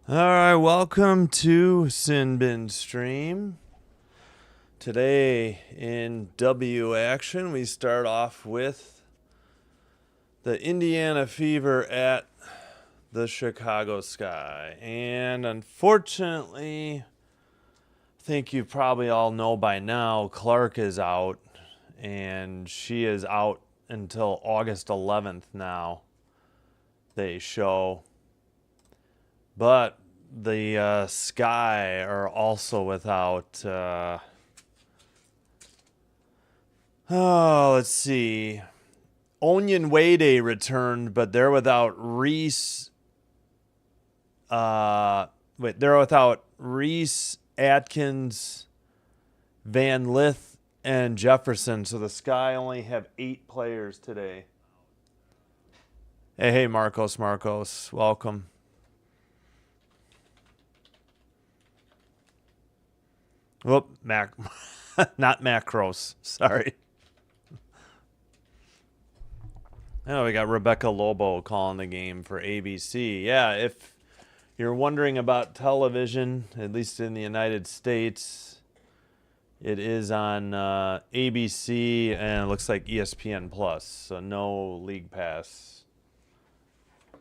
All right, welcome to Sin Bin Stream. Today in W action, we start off with the Indiana Fever at the Chicago Sky. And unfortunately, I think you probably all know by now, Clark is out, and she is out until August 11th now, they show. But the Sky are also without, let's see. Onion Wade returned, but they're without Reese. They're without Reese, Atkins, Van Lith, and Jefferson. So the Sky only have 8 players today. Hey, Marcos, welcome. Whoop, not macros. Sorry. Oh, we got Rebecca Lobo calling the game for ABC. Yeah, if you're wondering about television, at least in the United States, it is on ABC and it looks like ESPN Plus. So no League Pass,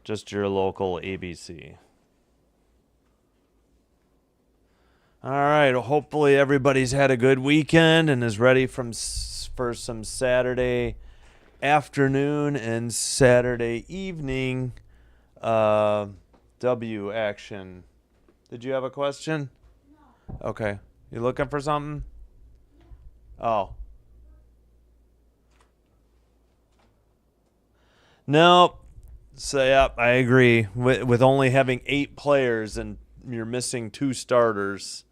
just your local ABC. All right. Hopefully everybody's had a good weekend and is ready for some Saturday afternoon and Saturday evening W action. Did you have a question? No. Okay. You looking for something? Oh. Nope. So, yeah, I agree. With only having 8 players and you're missing 2 starters,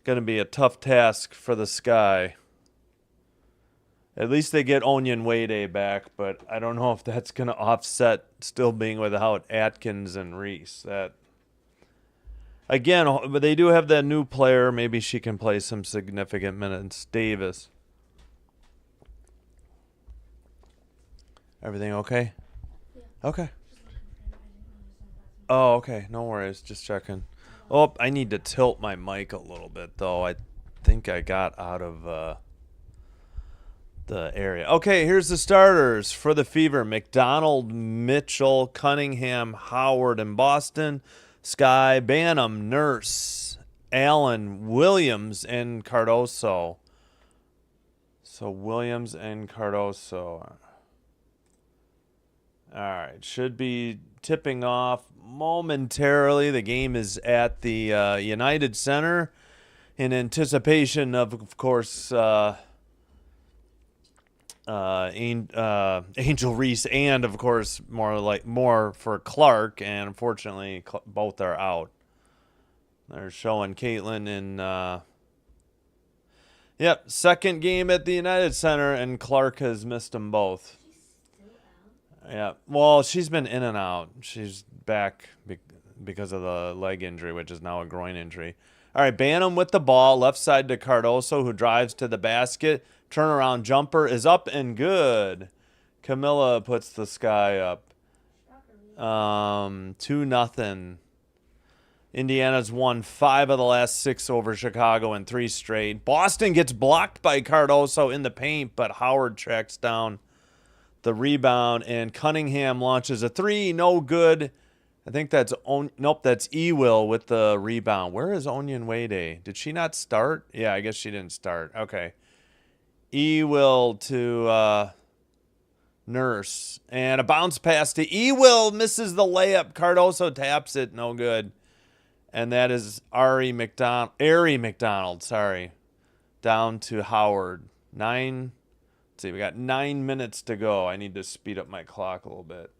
going to be a tough task for the Sky. At least they get Onion Wade back, but I don't know if that's going to offset still being without Atkins and Reese. That again, but they do have that new player. Maybe she can play some significant minutes. Davis. Everything okay? Yeah. Okay. Oh, okay. No worries. Just checking. Oh, I need to tilt my mic a little bit, though. I think I got out of the area. Okay, here's the starters for the Fever. McDonald, Mitchell, Cunningham, Howard in Boston. Sky, Banham, Nurse, Allen, Williams, and Cardoso. So Williams and Cardoso. All right, should be tipping off momentarily. The game is at the United Center in anticipation of course, Angel Reese and, of course, more for Clark. And unfortunately, both are out. They're showing Caitlin in, second game at the United Center, and Clark has missed them both. Yeah, well, she's been in and out. She's back because of the leg injury, which is now a groin injury. All right, Banham with the ball, left side to Cardoso, who drives to the basket. Turnaround jumper is up and good. Camilla puts the Sky up. 2-0. Indiana's won 5 of the last 6 over Chicago in 3 straight. Boston gets blocked by Cardoso in the paint, but Howard tracks down the rebound, and Cunningham launches a 3. No good. I think that's that's Ewell with the rebound. Where is Onion Wade? Did she not start? Yeah, I guess she didn't start. Okay. Ewell to Nurse. And a bounce pass to Ewell. Misses the layup. Cardoso taps it. No good. And that is Ari McDonald, sorry. Down to Howard. 9. Let's see, we got 9 minutes to go. I need to speed up my clock a little bit.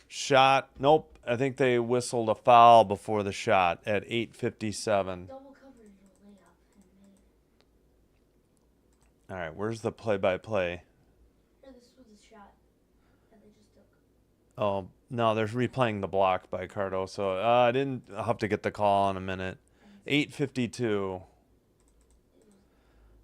Shot. Nope. I think they whistled a foul before the shot at 8:57. Double coverage layup. All right, where's the play-by-play? This was a shot that they just took. Oh, no, they're replaying the block by Cardoso. I'll have to get the call in a minute. 8:52.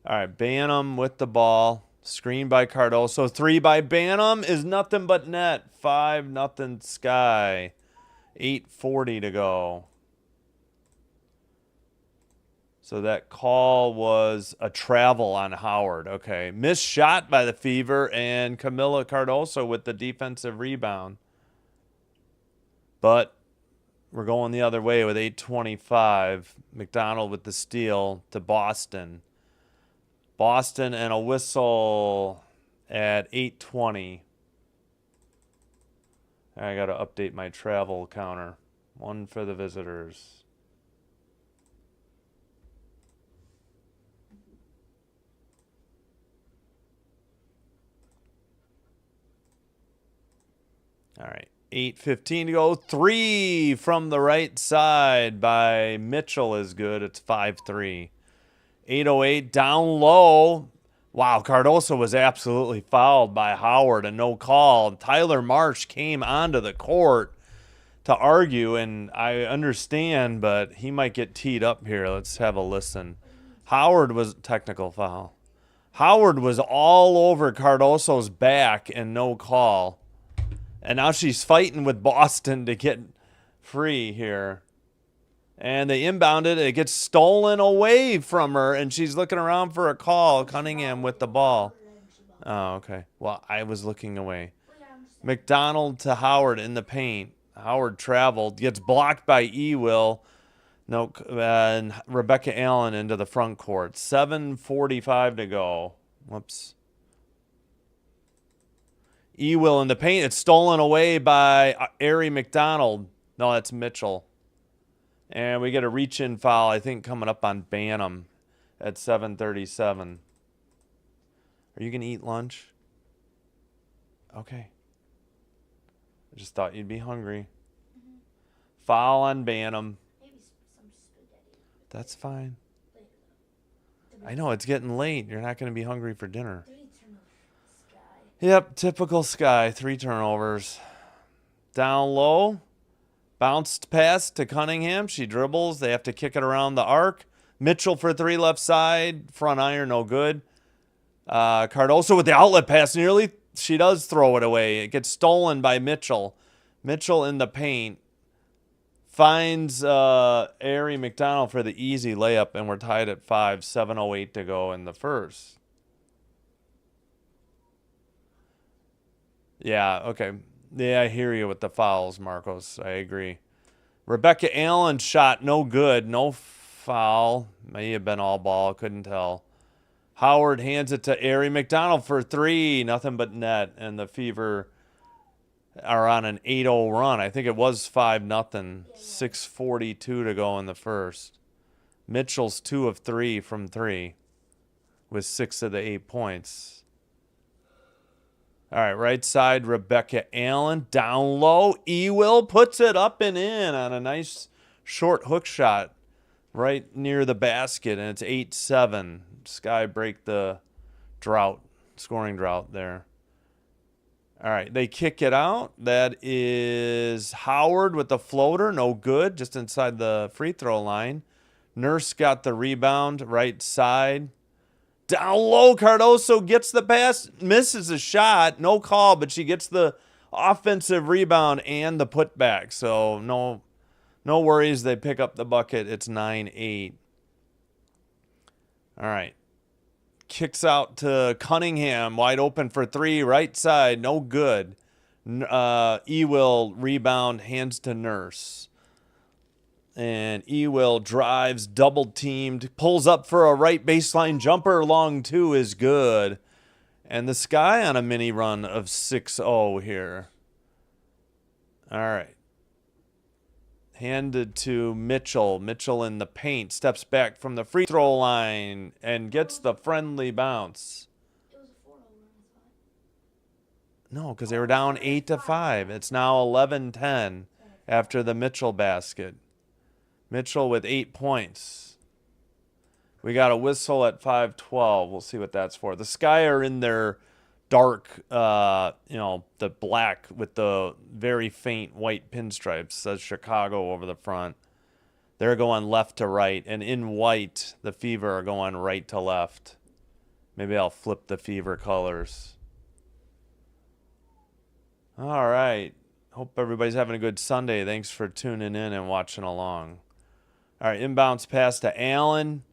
All right, Banham with the ball. Screen by Cardoso. 3 by Banham is nothing but net. 5-0 Sky. 8:40 to go. So that call was a travel on Howard. Okay. Missed shot by the Fever and Camila Cardoso with the defensive rebound. But we're going the other way with 8:25. McDonald with the steal to Boston. Boston and a whistle at 8:20. I got to update my travel counter. One for the visitors. All right, 8:15 to go. 3 from the right side by Mitchell is good. It's 5-3. 8:08 down low. Wow, Cardoso was absolutely fouled by Howard and no call. Tyler Marsh came onto the court to argue, and I understand, but he might get teed up here. Let's have a listen. Howard was technical foul. Howard was all over Cardoso's back and no call. And now she's fighting with Boston to get free here. And they inbounded. It gets stolen away from her, and she's looking around for a call. Cunningham with the ball. Oh, okay. Well, I was looking away. McDonald to Howard in the paint. Howard traveled. Gets blocked by Ewell. No, and Rebecca Allen into the front court. 7:45 to go. Whoops. Ewell in the paint. It's stolen away by Ari McDonald. No, that's Mitchell. And we get a reach-in foul, I think, coming up on Banham at 7:37. Are you going to eat lunch? Okay. I just thought you'd be hungry. Mm-hmm. Foul on Banham. Maybe some spaghetti. That's fine. I know, it's getting late. You're not going to be hungry for dinner. Yep, typical Sky. 3 turnovers. Down low. Bounced pass to Cunningham. She dribbles. They have to kick it around the arc. Mitchell for 3 left side. Front iron, no good. Cardoso with the outlet pass. Nearly, she does throw it away. It gets stolen by Mitchell. Mitchell in the paint. Finds Ari McDonald for the easy layup, and we're tied at 5. 7:08 to go in the first. Yeah, okay. Yeah, I hear you with the fouls, Marcos. I agree. Rebecca Allen shot no good. No foul. May have been all ball. Couldn't tell. Howard hands it to Ari McDonald for 3. Nothing but net. And the Fever are on an 8-0 run. I think it was 5-0. 6:42 to go in the first. Mitchell's 2 of 3 from 3 with 6 of the 8 points. All right, right side, Rebecca Allen. Down low, Ewell puts it up and in on a nice short hook shot right near the basket, and it's 8-7. Sky break the drought, scoring drought there. All right, they kick it out. That is Howard with the floater, no good, just inside the free throw line. Nurse got the rebound, right side. Down low, Cardoso gets the pass, misses a shot, no call, but she gets the offensive rebound and the putback. So no worries. They pick up the bucket. It's 9-8. All right. Kicks out to Cunningham, wide open for 3, right side, no good. Ewell rebound, hands to Nurse. And Ewell drives, double-teamed, pulls up for a right baseline jumper. Long 2 is good. And the Sky on a mini run of 6-0 here. All right. Handed to Mitchell. Mitchell in the paint. Steps back from the free throw line and gets the friendly bounce. It was a 4-0 run, I thought. No, because they were down 8-5. It's now 11-10 after the Mitchell basket. Mitchell with 8 points. We got a whistle at 5:12. We'll see what that's for. The Sky are in their dark, the black with the very faint white pinstripes. Says Chicago over the front. They're going left to right. And in white, the Fever are going right to left. Maybe I'll flip the Fever colors. All right. Hope everybody's having a good Sunday. Thanks for tuning in and watching along. All right, inbounds pass to Allen.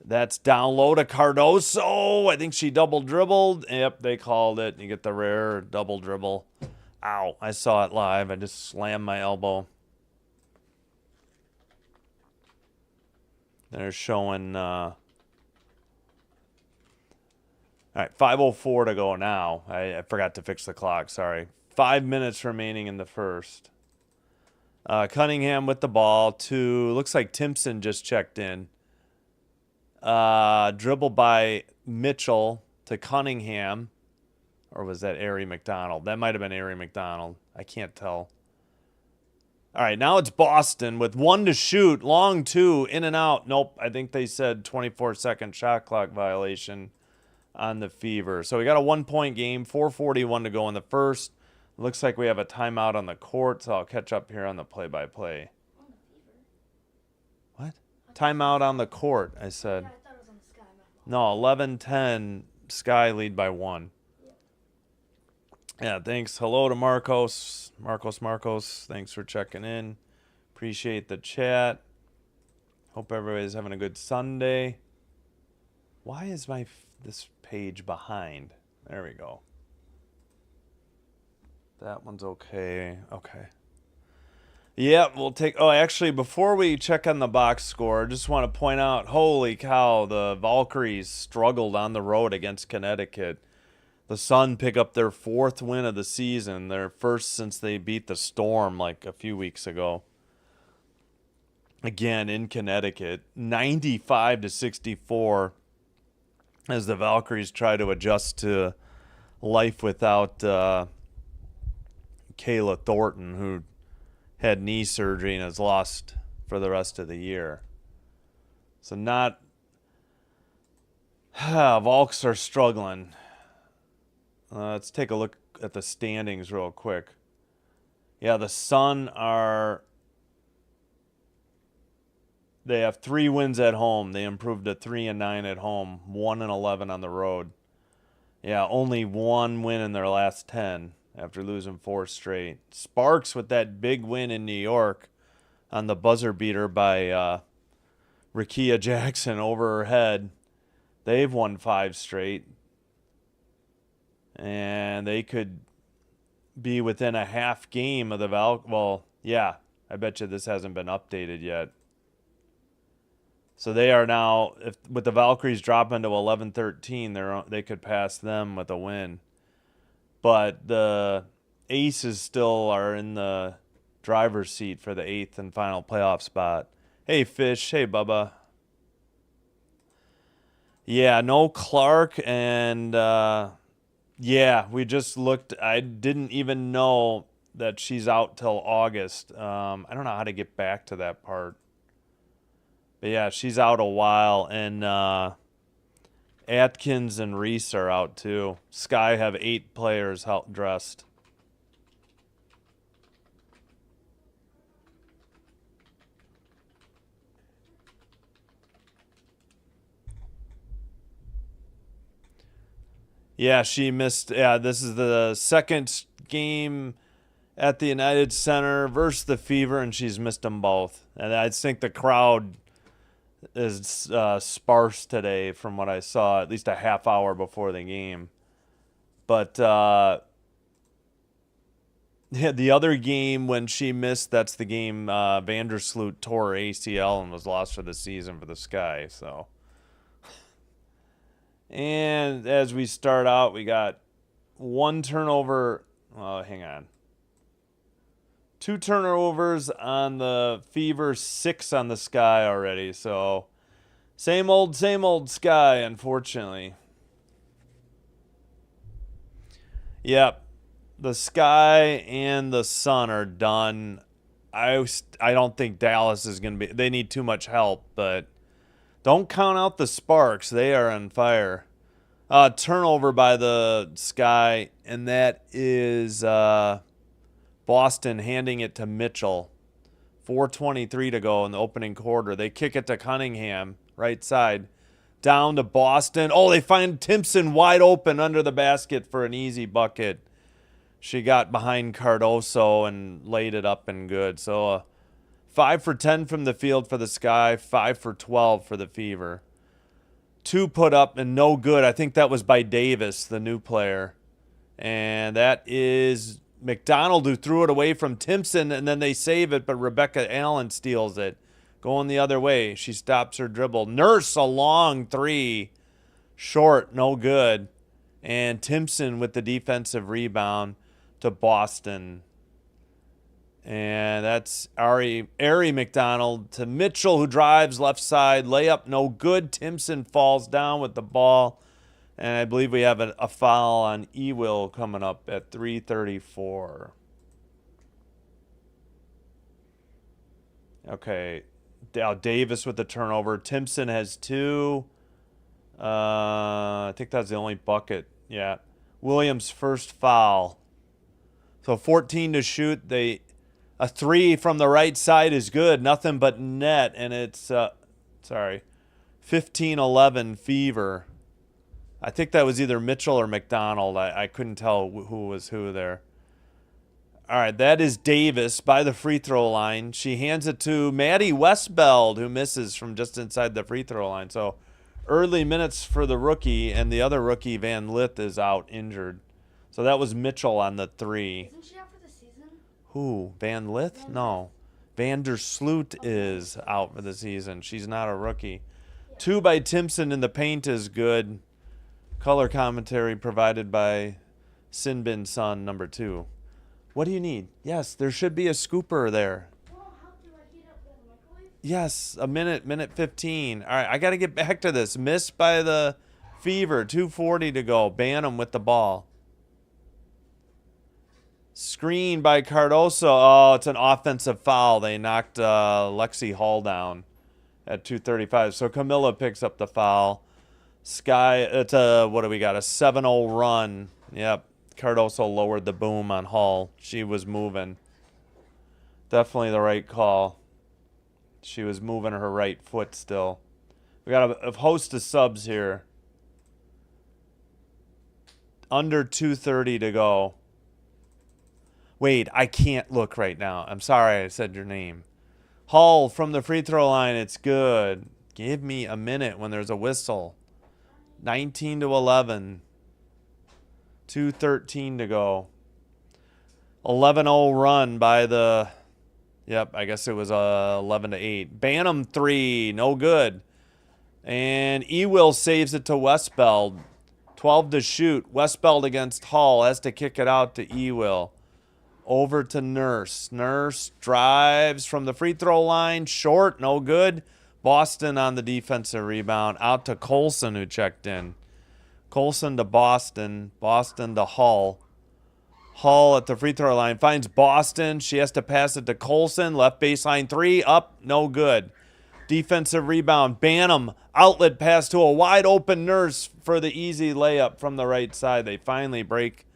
That's down low to Cardoso. I think she double dribbled. Yep, they called it. You get the rare double dribble. Ow, I saw it live. I just slammed my elbow. They're showing... all right, 5:04 to go now. I forgot to fix the clock, sorry. 5 minutes remaining in the first. Cunningham with the ball to... Looks like Timpson just checked in. Dribble by Mitchell to Cunningham. Or was that Arie McDonald? That might have been Arie McDonald. I can't tell. All right, now it's Boston with 1 to shoot. Long 2, in and out. Nope, I think they said 24-second shot clock violation on the Fever. So we got a 1-point game, 4:41 to go in the first. Looks like we have a timeout on the court, so I'll catch up here on the play-by-play. What? Timeout on the court, I said. Yeah, I thought it was on the Sky. No, 11-10, Sky lead by 1. Yeah, thanks. Hello to Marcos. Marcos, thanks for checking in. Appreciate the chat. Hope everybody's having a good Sunday. Why is this page behind? There we go. That one's okay. Okay. Yeah, we'll take... Oh, actually, before we check on the box score, I just want to point out, holy cow, the Valkyries struggled on the road against Connecticut. The Sun pick up their 4th win of the season, their first since they beat the Storm like a few weeks ago. Again, in Connecticut, 95-64 as the Valkyries try to adjust to life without Kayla Thornton, who had knee surgery and is lost for the rest of the year. So not... Valks are struggling. Let's take a look at the standings real quick. Yeah, the Sun are... They have 3 wins at home. They improved to 3-9 at home, 1-11 on the road. Yeah, only 1 win in their last 10 after losing 4 straight. Sparks with that big win in New York on the buzzer beater by Rickea Jackson over her head. They've won 5 straight. And they could be within a half game of the Well, yeah, I bet you this hasn't been updated yet. So they are now, with the Valkyries dropping to 11-13, they could pass them with a win. But the Aces still are in the driver's seat for the 8th and final playoff spot. Hey, Fish. Hey, Bubba. Yeah, no Clark and... yeah, we just looked. I didn't even know that she's out till August. I don't know how to get back to that part. But yeah, she's out a while. And Atkins and Reese are out too. Sky have 8 players dressed. Yeah, she missed. Yeah, this is the second game at the United Center versus the Fever, and she's missed them both. And I think the crowd is sparse today from what I saw, at least a half hour before the game. But yeah, the other game when she missed, that's the game Vandersloot tore her ACL and was lost for the season for the Sky. So. And as we start out, we got 1 turnover. Oh, hang on. 2 turnovers on the Fever, 6 on the Sky already. So same old Sky, unfortunately. Yep. The Sky and the Sun are done. I don't think Dallas is going to be... They need too much help, but... Don't count out the Sparks. They are on fire. Turnover by the Sky, and that is Boston handing it to Mitchell. 4:23 to go in the opening quarter. They kick it to Cunningham, right side. Down to Boston. Oh, they find Timpson wide open under the basket for an easy bucket. She got behind Cardoso and laid it up and good. So 5 for 10 from the field for the Sky, 5 for 12 for the Fever. 2 put up and no good. I think that was by Davis, the new player. And that is McDonald, who threw it away from Timpson, and then they save it, but Rebecca Allen steals it. Going the other way. She stops her dribble. Nurse, a long 3. Short, no good. And Timpson with the defensive rebound to Boston. And that's Ari McDonald to Mitchell, who drives left side. Layup, no good. Timpson falls down with the ball. And I believe we have a foul on Ewell coming up at 3:34. Okay. Davis with the turnover. Timpson has 2. I think that's the only bucket. Yeah. Williams' first foul. So 14 to shoot. A 3 from the right side is good. Nothing but net. And it's, 15-11 Fever. I think that was either Mitchell or McDonald. I couldn't tell who was who there. All right, that is Davis by the free throw line. She hands it to Maddie Westbeld, who misses from just inside the free throw line. So early minutes for the rookie, and the other rookie, Van Lith, is out injured. So that was Mitchell on the 3. Isn't she out for the season? Who? Van Lith? No. Vandersloot is out for the season. She's not a rookie. 2 by Timpson in the paint is good. Color commentary provided by Sinbin Sun number 2. What do you need? Yes, there should be a scooper there. Well, how do I heat up the microwave? Yes, a minute 15. All right, I got to get back to this. Missed by the Fever. 2:40 to go. Bantam with the ball. Screen by Cardoso. Oh, it's an offensive foul. They knocked Lexi Hall down at 2:35. So Camilla picks up the foul. Sky, it's what do we got? A 7-0 run. Yep. Cardoso lowered the boom on Hall. She was moving. Definitely the right call. She was moving her right foot still. We got a host of subs here. Under 2:30 to go. Wait, I can't look right now. I'm sorry I said your name. Hall from the free throw line. It's good. Give me a minute when there's a whistle. 19-11. 2:13 to go. 11-0 run by the... Yep, I guess it was 11-8. Bantam 3, no good. And Ewell saves it to Westbeld. 12 to shoot. Westbeld against Hall. Has to kick it out to Ewell. Over to Nurse. Nurse drives from the free throw line. Short, no good. Boston on the defensive rebound. Out to Colson, who checked in. Colson to Boston. Boston to Hull. Hull at the free throw line. Finds Boston. She has to pass it to Colson. Left baseline 3. Up. No good. Defensive rebound. Bantam. Outlet pass to a wide open Nurse for the easy layup from the right side. They finally break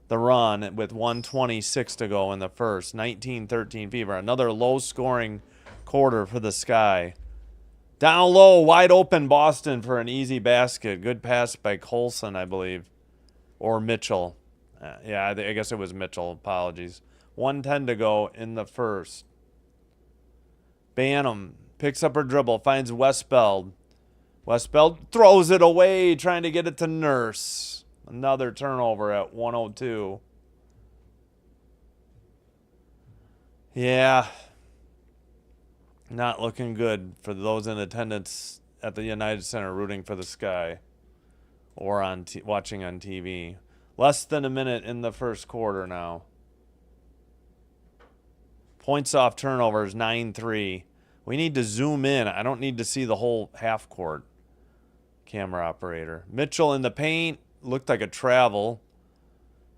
the run with 1:26 to go in the first. 19-13 Fever. Another low-scoring quarter for the Sky. Down low, wide open Boston for an easy basket. Good pass by Colson, I believe. Or Mitchell. Yeah, I guess it was Mitchell. Apologies. 1:10 to go in the first. Bantam picks up her dribble, finds Westbeld. Westbeld throws it away, trying to get it to Nurse. Another turnover at 1:02. Yeah. Not looking good for those in attendance at the United Center rooting for the Sky or on watching on TV. Less than a minute in the first quarter now. Points off turnovers, 9-3. We need to zoom in. I don't need to see the whole half court. Camera operator. Mitchell in the paint. Looked like a travel.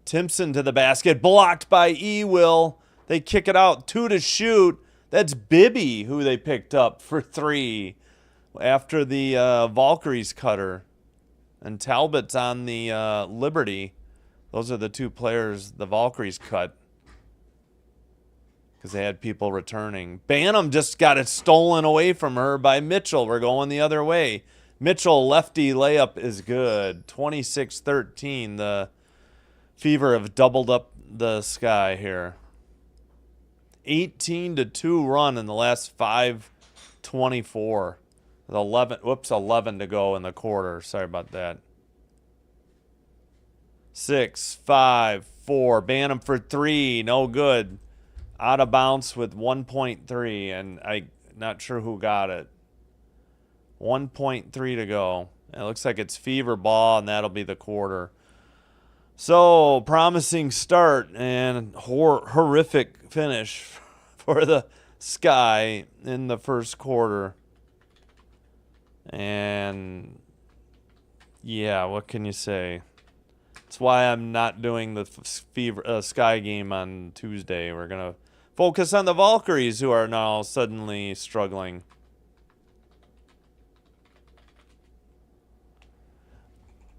Timpson to the basket. Blocked by Ewell. They kick it out. 2 to shoot. That's Bibby, who they picked up for 3 after the Valkyries cutter. And Talbot's on the Liberty. Those are the 2 players the Valkyries cut because they had people returning. Bantam just got it stolen away from her by Mitchell. We're going the other way. Mitchell, lefty layup is good. 26-13. The Fever have doubled up the Sky here. 18-2 run in the last 5:24. 11 to go in the quarter. Sorry about that. 6, 5, 4. Bantam for 3. No good. Out of bounds with 1.3, and I'm not sure who got it. 1.3 to go. It looks like it's fever ball, and that'll be the quarter. So, promising start and horrific finish for the Sky in the first quarter. And, yeah, what can you say? That's why I'm not doing the Sky game on Tuesday. We're going to focus on the Valkyries, who are now suddenly struggling.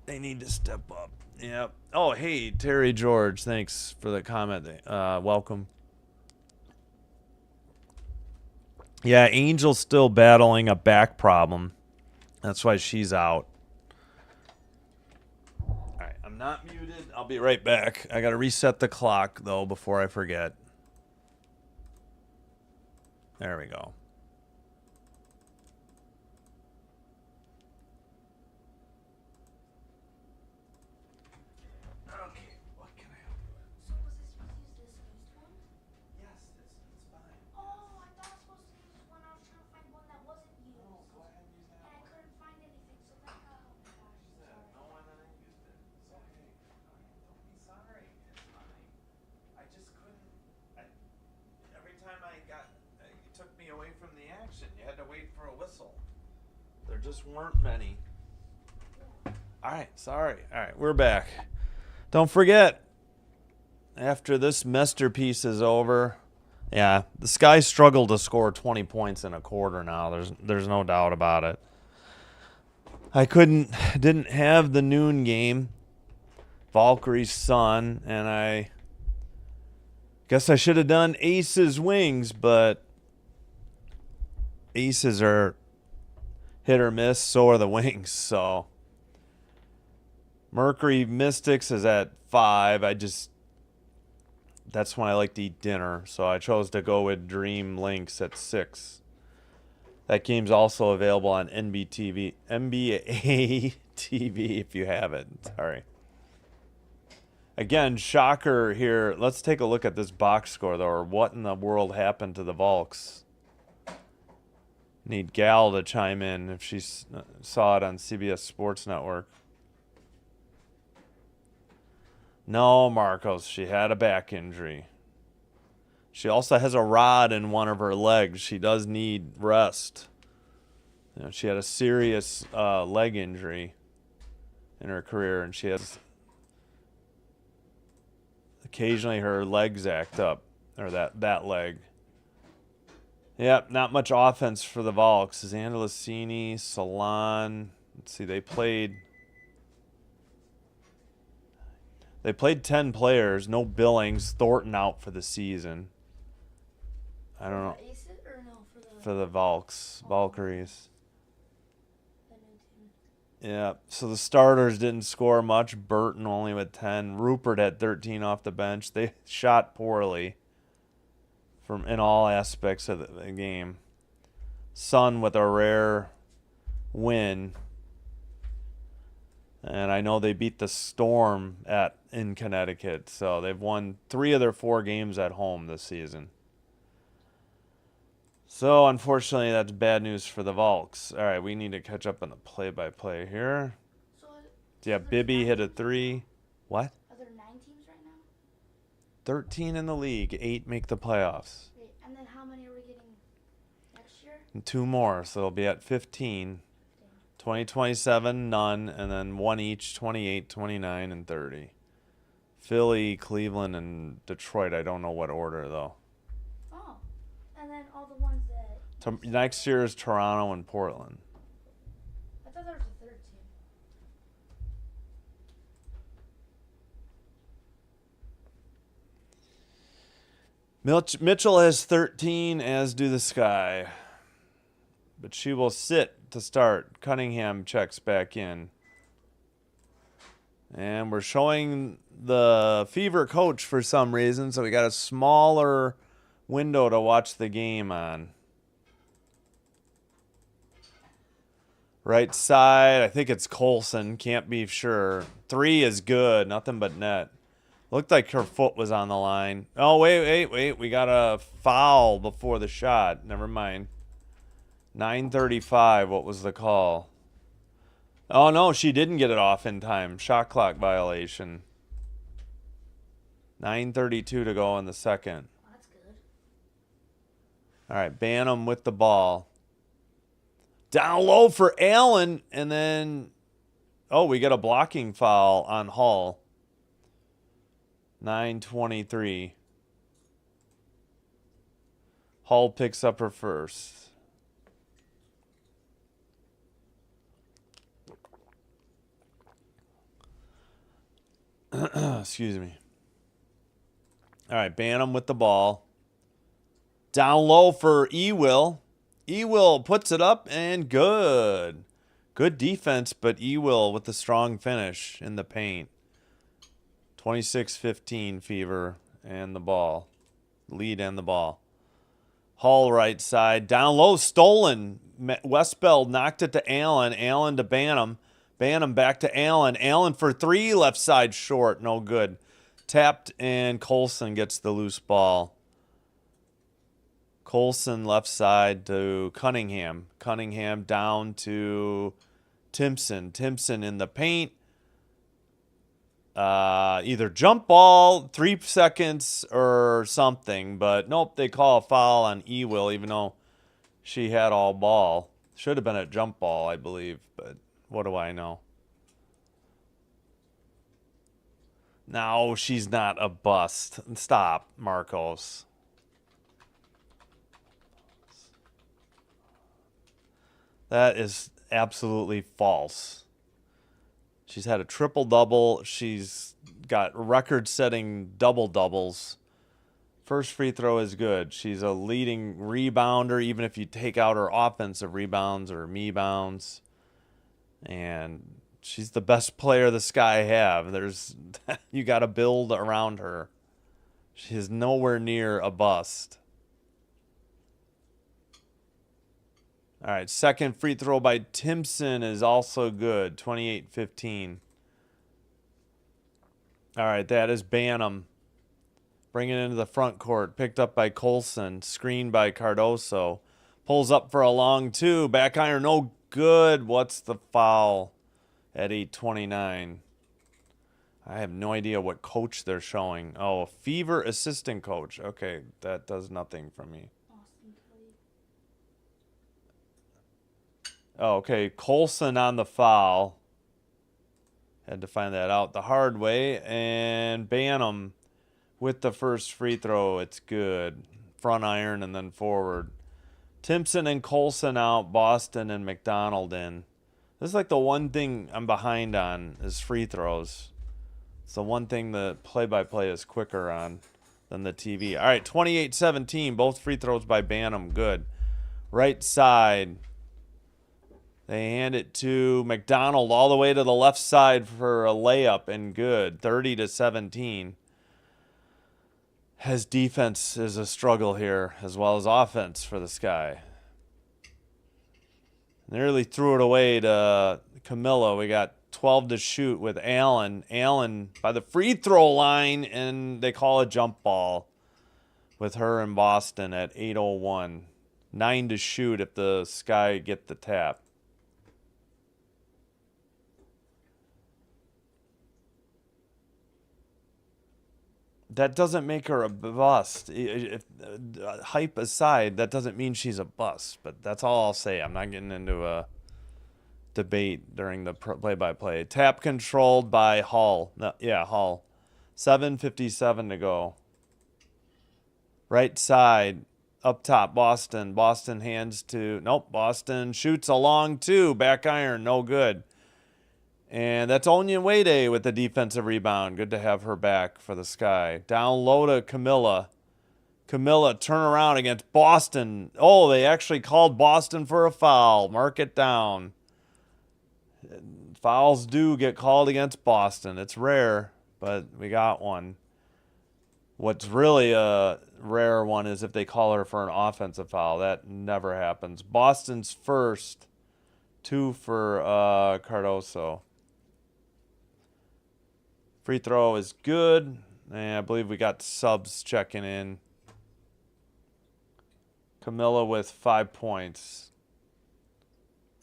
They need to step up. Yep. Oh, hey, Terry George. Thanks for the comment. Welcome. Yeah, Angel's still battling a back problem. That's why she's out. All right, I'm not muted. I'll be right back. I got to reset the clock, though, before I forget. There we go. Okay, what can I help you with? So was I supposed to use this used one? Yes, it's fine. Oh, I thought I was supposed to use one. I was trying to find one that wasn't used. No, go ahead and use that And I one. couldn't find anything, so then, oh my gosh, Use that. sorry. No one that I used it. It's okay. Don't be sorry. It's fine. I just couldn't. Every time it took me away from the action. You had to wait for a whistle. There just weren't many. All right, sorry. All right, we're back. Don't forget, after this masterpiece is over, yeah, the Sky struggled to score 20 points in a quarter now. There's no doubt about it. I didn't have the noon game, Valkyrie's Sun, and I guess I should have done Aces Wings, but Aces are hit or miss, so are the Wings, so Mercury Mystics is at 5. That's when I like to eat dinner, so I chose to go with Dream Links at 6. That game's also available on NBA TV if you have it. Sorry. Again, shocker here. Let's take a look at this box score, though, or what in the world happened to the Valks. Need Gal to chime in if she saw it on CBS Sports Network. No, Marcos, she had a back injury. She also has a rod in one of her legs. She does need rest. You know, she had a serious leg injury in her career, and she has occasionally her legs act up, or that leg. Yep, not much offense for the Valks. Zandalicini, Salon. Let's see, they played 10 players, no Billings, Thornton out for the season. I don't know. Ace it or no For the Valkyries. the new team? Yeah, so the starters didn't score much. Burton only with 10. Rupert had 13 off the bench. They shot poorly in all aspects of the game. Sun with a rare win. And I know they beat the Storm in Connecticut, so they've won 3 of their 4 games at home this season. So, unfortunately, that's bad news for the Valks. All right, we need to catch up on the play-by-play here. So, Yeah, there's Bibby 9 hit a teams? 3. What? Are there 9 teams right now? 13 in the league. 8 make the playoffs. Wait, and then how many are we getting next year? And 2 more, so they'll be at 15. 2027, none, and then 1 each, 28, 29, and 30. Philly, Cleveland, and Detroit. I don't know what order, though. Oh, and then all the ones that... Next year is Toronto and Portland. I thought there was a 3rd team. Mitchell has 13, as do the Sky. But she will sit to start. Cunningham checks back in. And we're showing the Fever coach for some reason, so we got a smaller window to watch the game on. Right side, I think it's Colson. Can't be sure. 3 is good. Nothing but net. Looked like her foot was on the line. Oh, wait. We got a foul before the shot. Never mind. 9:35. What was the call? Oh, no, she didn't get it off in time. Shot clock violation. 9:32 to go in the second. That's good. All right, Bantam with the ball. Down low for Allen, and then, oh, we get a blocking foul on Hall. 9:23. Hall picks up her first. Excuse me. All right, Bantam with the ball. Down low for Ewell. Ewell puts it up and good. Good defense, but Ewell with the strong finish in the paint. 26-15 Fever and the ball. Lead and the ball. Hall right side. Down low, stolen. Westbeld knocked it to Allen. Allen to Bantam. Bantam back to Allen. Allen for 3, left side short. No good. Tapped, and Colson gets the loose ball. Colson left side to Cunningham. Cunningham down to Timpson. Timpson in the paint. Either jump ball, 3 seconds, or something. But nope, they call a foul on Ewell, even though she had all ball. Should have been a jump ball, I believe. But what do I know? No, she's not a bust. Stop, Marcos. That is absolutely false. She's had a triple-double. She's got record-setting double-doubles. First free throw is good. She's a leading rebounder, even if you take out her offensive rebounds or me-bounds. And she's the best player the Sky have. You got to build around her. She is nowhere near a bust. All right, second free throw by Timpson is also good, 28-15. All right, that is Bantam. Bringing it into the front court, picked up by Colson, screened by Cardoso. Pulls up for a long 2, back iron, no good. What's the foul at 8:29? I have no idea what coach they're showing. Oh, Fever assistant coach. Okay, that does nothing for me. Oh, okay, Colson on the foul. Had to find that out the hard way. And Bantam with the first free throw. It's good. Front iron and then forward. Timpson and Colson out. Boston and McDonald in. This is like the one thing I'm behind on is free throws. It's the one thing the play-by-play is quicker on than the TV. All right, 28-17. Both free throws by Bantam. Good. Right side. They hand it to McDonald all the way to the left side for a layup and good. 30-17. His defense is a struggle here as well as offense for the Sky. Nearly threw it away to Camilla. We got 12 to shoot with Allen. Allen by the free throw line, and they call a jump ball with her in Boston at 8:01. 9 to shoot if the Sky get the tap. That doesn't make her a bust. Hype aside, that doesn't mean she's a bust. But that's all I'll say. I'm not getting into a debate during the play-by-play. Tap controlled by Hall. No, yeah, Hall. 7:57 to go. Right side, up top, Boston. Boston hands to... Nope, Boston shoots a long 2. Back iron, no good. And that's Onyenwede with the defensive rebound. Good to have her back for the Sky. Down low to Camilla. Camilla turn around against Boston. Oh, they actually called Boston for a foul. Mark it down. Fouls do get called against Boston. It's rare, but we got one. What's really a rare one is if they call her for an offensive foul. That never happens. Boston's first. 2 for Cardoso. Free throw is good. And I believe we got subs checking in. Camilla with 5 points.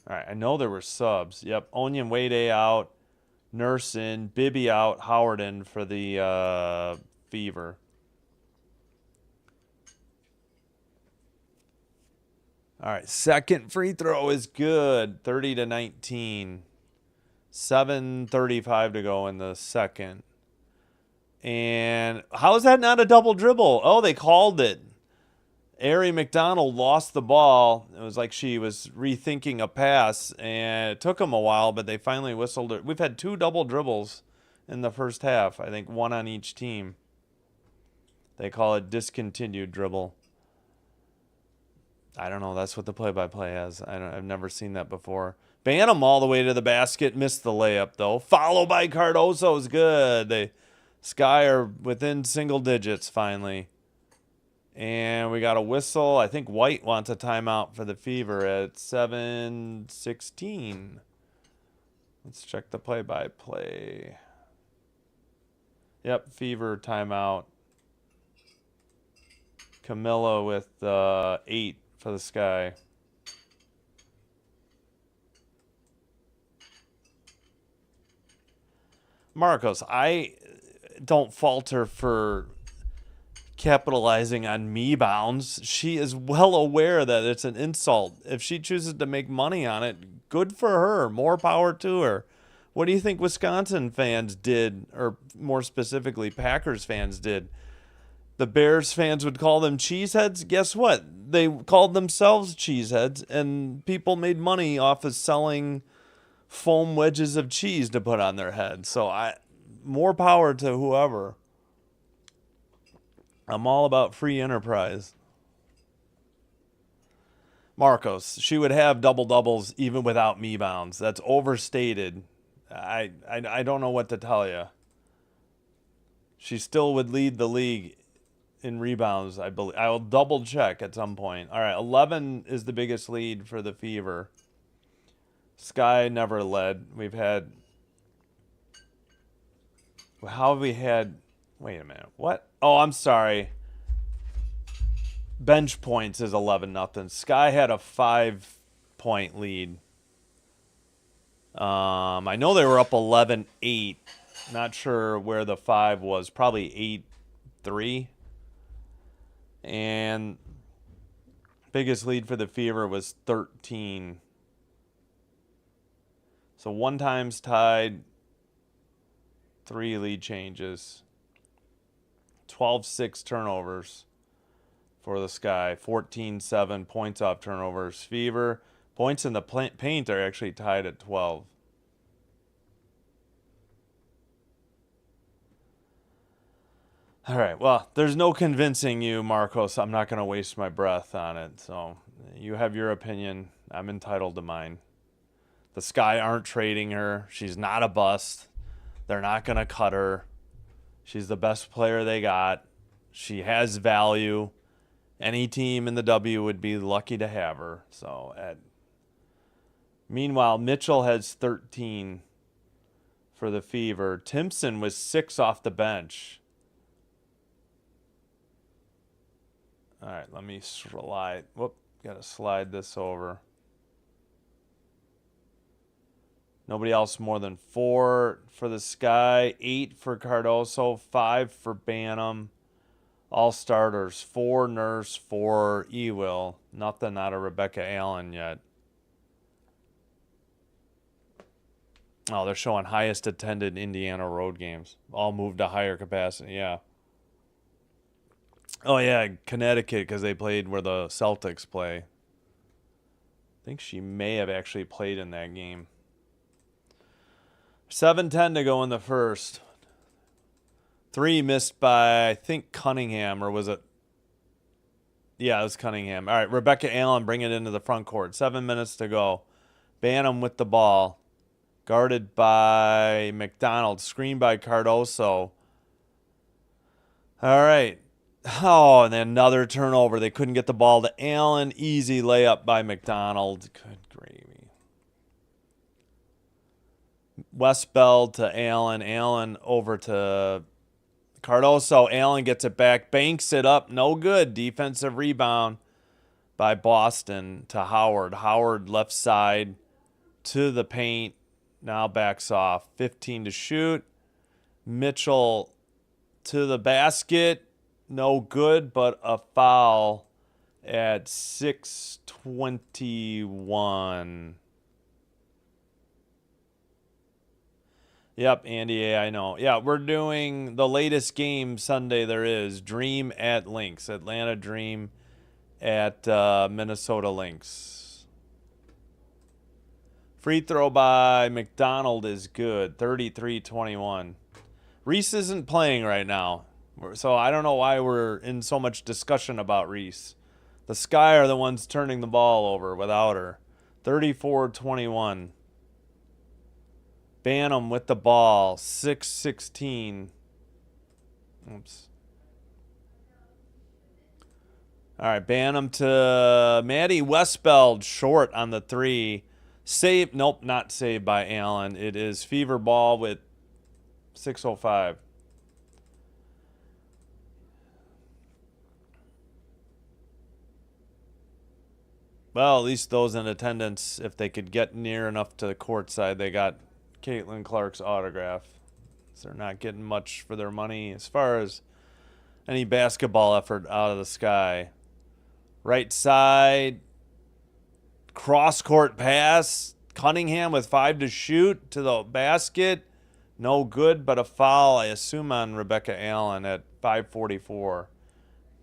All right, I know there were subs. Yep, Onion Wade out. Nurse in. Bibby out. Howard in for the Fever. All right, second free throw is good. 30-19. 7:35 to go in the second. And how is that not a double dribble? Oh, they called it. Ari McDonald lost the ball. It was like she was rethinking a pass, and it took them a while, but they finally whistled it. We've had 2 double dribbles in the first half. I think 1 on each team. They call it discontinued dribble. I don't know. That's what the play-by-play has. I've never seen that before. Bantam all the way to the basket. Missed the layup, though. Followed by Cardoso is good. They Sky are within single digits, finally. And we got a whistle. I think White wants a timeout for the Fever at 7:16. Let's check the play-by-play. Yep, Fever timeout. Camilla with 8 for the Sky. Marcos, I don't fault her for capitalizing on me bounds. She is well aware that it's an insult. If she chooses to make money on it, good for her. More power to her. What do you think Wisconsin fans did, or more specifically, Packers fans did? The Bears fans would call them cheeseheads. Guess what? They called themselves cheeseheads, and people made money off of selling foam wedges of cheese to put on their head. So more power to whoever. I'm all about free enterprise. Marcos, she would have double-doubles even without me bounds. That's overstated. I don't know what to tell you. She still would lead the league in rebounds, I believe. I will double check at some point. All right, 11 is the biggest lead for the Fever. Sky never led. We've had... How have we had... Wait a minute. What? Oh, I'm sorry. Bench points is 11-0. Sky had a 5-point lead. I know they were up 11-8. Not sure where the 5 was. Probably 8-3. And biggest lead for the Fever was 13. So 1 time's tied. 3 lead changes. 12-6 turnovers for the Sky. 14-7 points off turnovers. Fever points in the paint are actually tied at 12. All right, well, there's no convincing you, Marcos. I'm not going to waste my breath on it. So you have your opinion. I'm entitled to mine. The Sky aren't trading her. She's not a bust. They're not going to cut her. She's the best player they got. She has value. Any team in the W would be lucky to have her. So, meanwhile, Mitchell has 13 for the Fever. Timpson was 6 off the bench. All right, let me slide. Whoop, got to slide this over. Nobody else more than 4 for the Sky, 8 for Cardoso, 5 for Bantam. All starters, 4 Nurse, 4 Ewell. Nothing out of Rebecca Allen yet. Oh, they're showing highest attended Indiana road games. All moved to higher capacity, yeah. Oh, yeah, Connecticut, because they played where the Celtics play. I think she may have actually played in that game. 7:10 to go in the first. 3 missed by, I think, Cunningham, or was it? Yeah, it was Cunningham. All right, Rebecca Allen bring it into the front court. 7 minutes to go. Bantam with the ball. Guarded by McDonald. Screened by Cardoso. All right. Oh, and then another turnover. They couldn't get the ball to Allen. Easy layup by McDonald. Good gravy. Westbeld to Allen. Allen over to Cardoso. Allen gets it back. Banks it up. No good. Defensive rebound by Boston to Howard. Howard left side to the paint. Now backs off. 15 to shoot. Mitchell to the basket. No good, but a foul at 6:21. Yep, Andy A, I know. Yeah, we're doing the latest game Sunday there is. Dream at Lynx. Atlanta Dream at Minnesota Lynx. Free throw by McDonald is good. 33-21. Reese isn't playing right now. So I don't know why we're in so much discussion about Reese. The Sky are the ones turning the ball over without her. 34-21. Banham with the ball. 6:16. Oops. All right, Banham to Maddie Westbeld. Short on the three. Save. Nope, not saved by Allen. It is Fever ball with 6:05. Well, at least those in attendance, if they could get near enough to the court side, they got Caitlin Clark's autograph. So they're not getting much for their money as far as any basketball effort out of the Sky. Right side, cross-court pass. Cunningham with 5 to shoot to the basket. No good, but a foul, I assume, on Rebecca Allen at 5:44.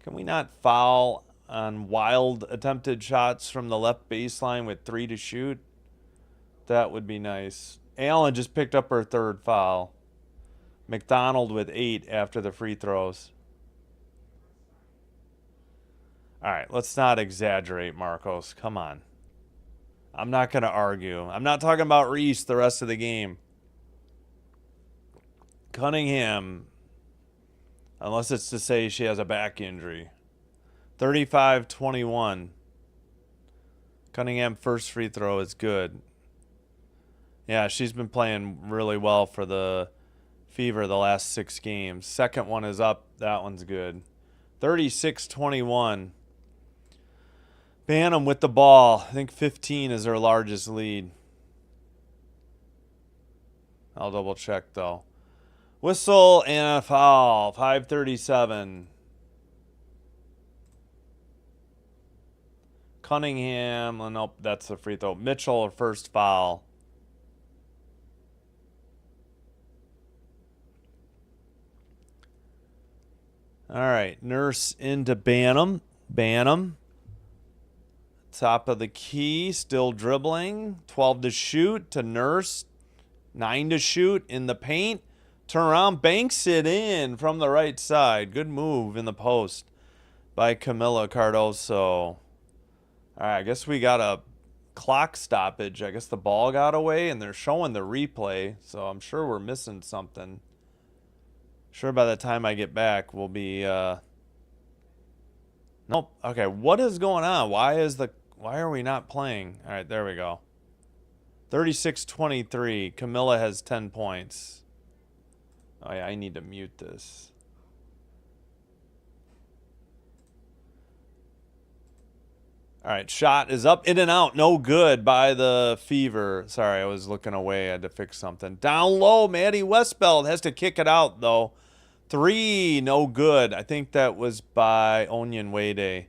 Can we not foul on wild attempted shots from the left baseline with 3 to shoot? That would be nice. Allen just picked up her third foul. McDonald with 8 after the free throws. All right, let's not exaggerate, Marcos. Come on. I'm not going to argue. I'm not talking about Reese the rest of the game. Cunningham, unless it's to say she has a back injury. 35-21. Cunningham first free throw is good. Yeah, she's been playing really well for the Fever the last 6 games. Second one is up. That one's good. 36-21. Banham with the ball. I think 15 is her largest lead. I'll double check though. Whistle and a foul. 5:37. Cunningham. Oh, nope, that's a free throw. Mitchell, first foul. All right, Nurse into Banham. Banham. Top of the key, still dribbling. 12 to shoot to Nurse. 9 to shoot in the paint. Turn around, banks it in from the right side. Good move in the post by Camila Cardoso. All right, I guess we got a clock stoppage. I guess the ball got away, and they're showing the replay, so I'm sure we're missing something. Sure, by the time I get back, we'll be... Nope. Okay, what is going on? Why are we not playing? All right, there we go. 36-23. Camilla has 10 points. Oh, yeah, I need to mute this. All right, shot is up, in and out. No good by the Fever. Sorry, I was looking away. I had to fix something. Down low, Maddie Westbeld has to kick it out, though. 3, no good. I think that was by Onion Wade.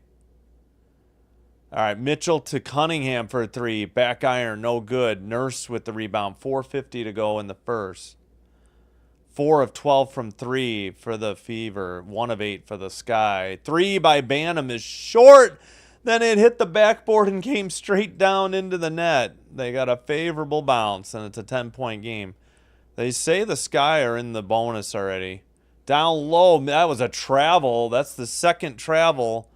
All right, Mitchell to Cunningham for a 3. Back iron, no good. Nurse with the rebound. 4:50 to go in the first. 4 of 12 from 3 for the Fever. 1 of 8 for the Sky. 3 by Banham is short. Then it hit the backboard and came straight down into the net. They got a favorable bounce, and it's a 10-point game. They say the Sky are in the bonus already. Down low, that was a travel. That's the second travel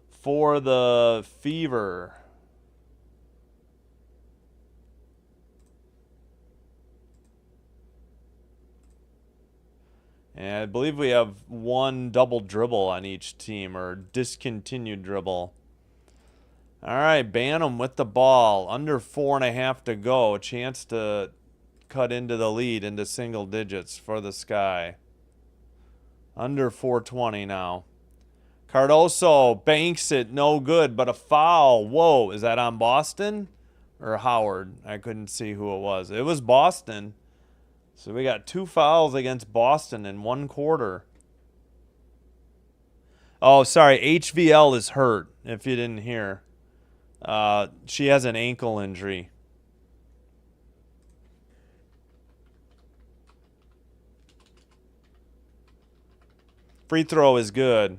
for the Fever. And I believe we have one double dribble on each team, or discontinued dribble. All right, Bantam with the ball. Under 4.5 to go. Chance to cut into the lead into single digits for the Sky. Under 4:20 now. Cardoso banks it, no good, but a foul. Whoa, is that on Boston or Howard? I couldn't see who it was. It was Boston. So we got 2 fouls against Boston in 1 quarter. Oh, sorry, HVL is hurt, if you didn't hear. She has an ankle injury. Free throw is good.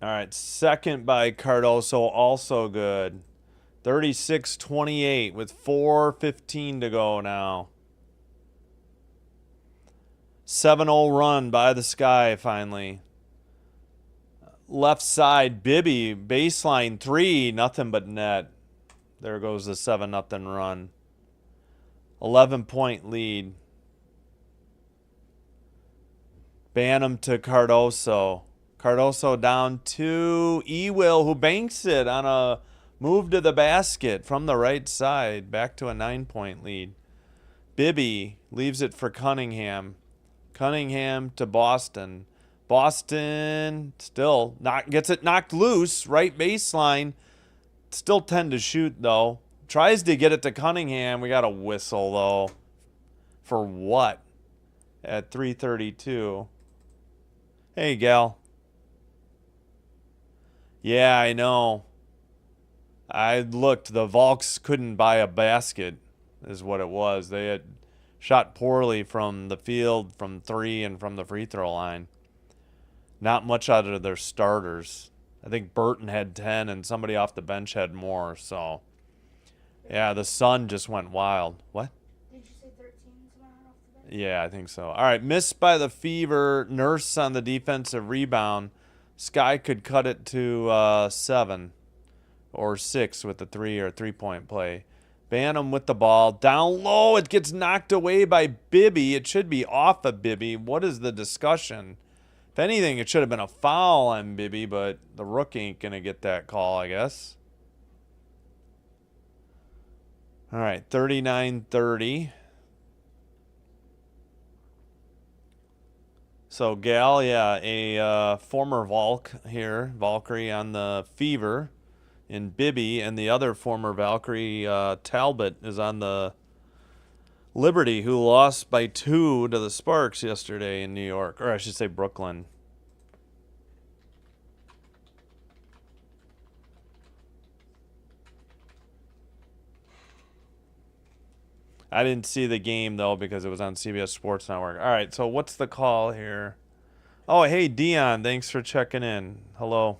All right, second by Cardoso, also good. 36-28 with 4:15 to go now. 7-0 run by the Sky finally. Left side, Bibby, baseline 3, nothing but net. There goes the 7-0 run. 11-point lead. Bantam to Cardoso. Cardoso down to Ewell, who banks it on a move to the basket from the right side. Back to a 9-point lead. Bibby leaves it for Cunningham. Cunningham to Boston. Boston still gets it knocked loose. Right baseline. Still 10 to shoot, though. Tries to get it to Cunningham. We got a whistle, though. For what? At 3:32. Hey, gal. Yeah, I know. I looked. The Volks couldn't buy a basket, is what it was. They had shot poorly from the field, from 3, and from the free throw line. Not much out of their starters. I think Burton had 10, and somebody off the bench had more. So, yeah, the Sun just went wild. What? Did you say 13? Someone off the bench? Yeah, I think so. All right, missed by the Fever. Nurse on the defensive rebound. Sky could cut it to 7 or 6 with the 3 or 3-point play. Bantam with the ball. Down low. It gets knocked away by Bibby. It should be off of Bibby. What is the discussion? If anything, it should have been a foul on Bibby, but the Rook ain't going to get that call, I guess. All right, 39-30. So, Gal, yeah, a former Valk here, Valkyrie on the Fever in Bibby, and the other former Valkyrie, Talbot, is on the Liberty, who lost by 2 to the Sparks yesterday in New York, or I should say Brooklyn. I didn't see the game, though, because it was on CBS Sports Network. All right, so what's the call here? Oh, hey, Dion, thanks for checking in. Hello.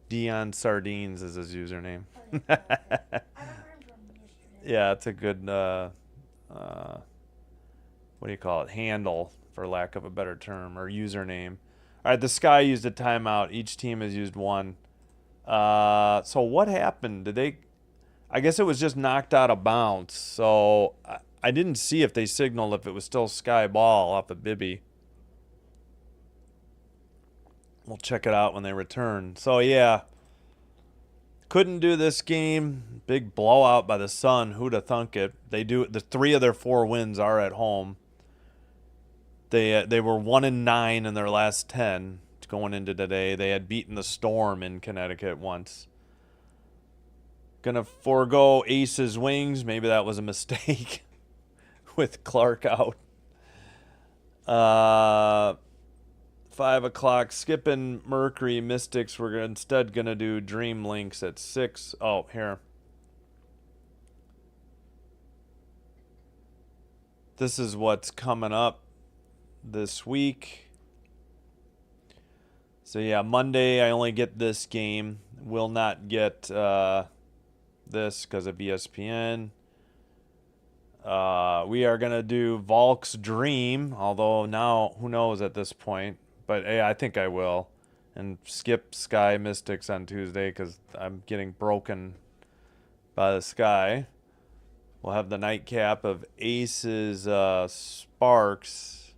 Dion Sardines is his username. I don't remember him yesterday. Yeah, it's a good, what do you call it? Handle, for lack of a better term, or username. All right, the Sky used a timeout. Each team has used one. So what happened? Did they... I guess it was just knocked out of bounds. So I didn't see if they signaled if it was still Sky ball off of Bibby. We'll check it out when they return. So, yeah. Couldn't do this game. Big blowout by the Sun. Who'd have thunk it? They do. The 3 of their 4 wins are at home. They were 1-9 in their last 10 going into today. They had beaten the Storm in Connecticut once. Gonna forego Ace's wings. Maybe that was a mistake with Clark out. 5 o'clock. Skipping Mercury Mystics. We're instead gonna do Dream Links at 6. Oh, here. This is what's coming up this week. So yeah, Monday I only get this game. Will not get this because of ESPN. We are going to do Volk's Dream, although now who knows at this point. But hey, I think I will. And skip Sky Mystics on Tuesday because I'm getting broken by the Sky. We'll have the nightcap of Aces Sparks.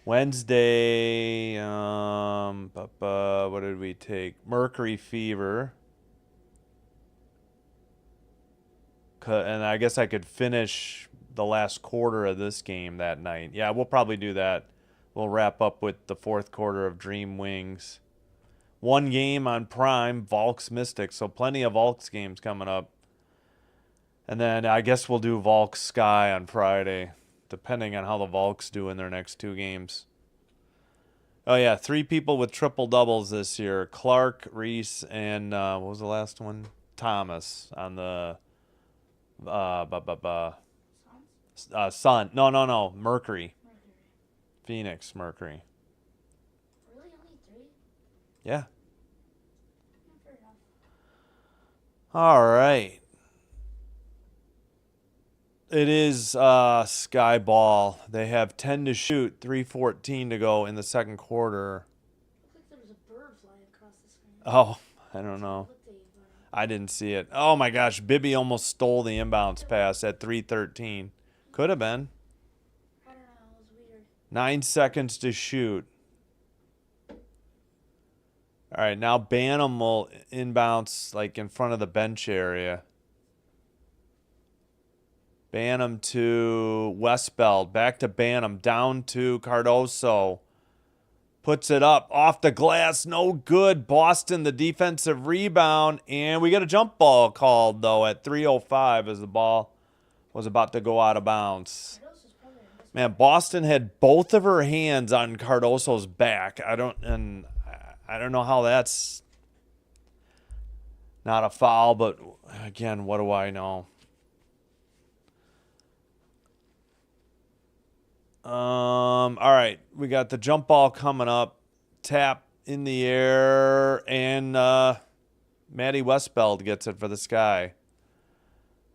Wednesday, what did we take? Mercury Fever. And I guess I could finish the last quarter of this game that night. Yeah, we'll probably do that. We'll wrap up with the fourth quarter of Dream Wings. One game on Prime, Volks Mystics. So plenty of Volks games coming up. And then I guess we'll do Volks Sky on Friday, depending on how the Volks do in their next 2 games. Oh, yeah, 3 people with triple doubles this year. Clark, Reese, and what was the last one? Thomas on the Sun. No. Mercury. Phoenix, Mercury. Really? Only 3? Yeah. Fair enough. All right. It is Sky Ball. They have 10 to shoot, 3:14 to go in the second quarter. Looks like there was a bird flying across the screen. Oh, I don't know. I didn't see it. Oh my gosh, Bibby almost stole the inbounds pass at 3:13. Could have been. I don't know. It was weird. 9 seconds to shoot. All right, now Bantam will inbounce like in front of the bench area. Bantam to Westbeld. Back to Bantam. Down to Cardoso. Puts it up. Off the glass. No good. Boston, the defensive rebound. And we get a jump ball called, though, at 3:05 as the ball was about to go out of bounds. Man, Boston had both of her hands on Cardoso's back. I don't know how that's not a foul, but again, what do I know? All right, we got the jump ball coming up. Tap in the air, and Maddie Westbeld gets it for the Sky.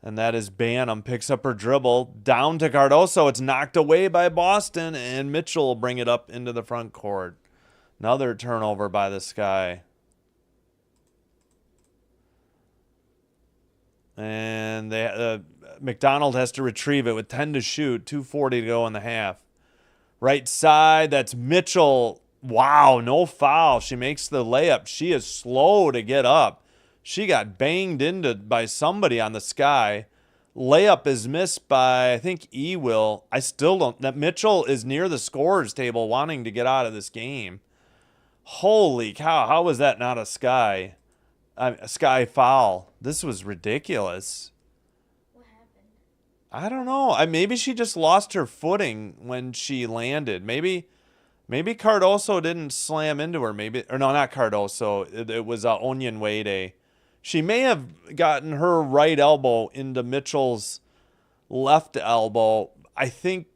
And that is Bantam. Picks up her dribble. Down to Cardoso. It's knocked away by Boston, and Mitchell will bring it up into the front court. Another turnover by the Sky. And McDonald has to retrieve it with 10 to shoot, 2:40 to go in the half. Right side, that's Mitchell. Wow, no foul. She makes the layup. She is slow to get up. She got banged into by somebody on the Sky. Layup is missed by, I think, Ewell. I still don't. That Mitchell is near the scorer's table wanting to get out of this game. Holy cow, how was that not a Sky foul? This was ridiculous. What happened? I don't know. Maybe she just lost her footing when she landed. Maybe Cardoso didn't slam into her. Or no, not Cardoso. It was Onion Wade. She may have gotten her right elbow into Mitchell's left elbow. I think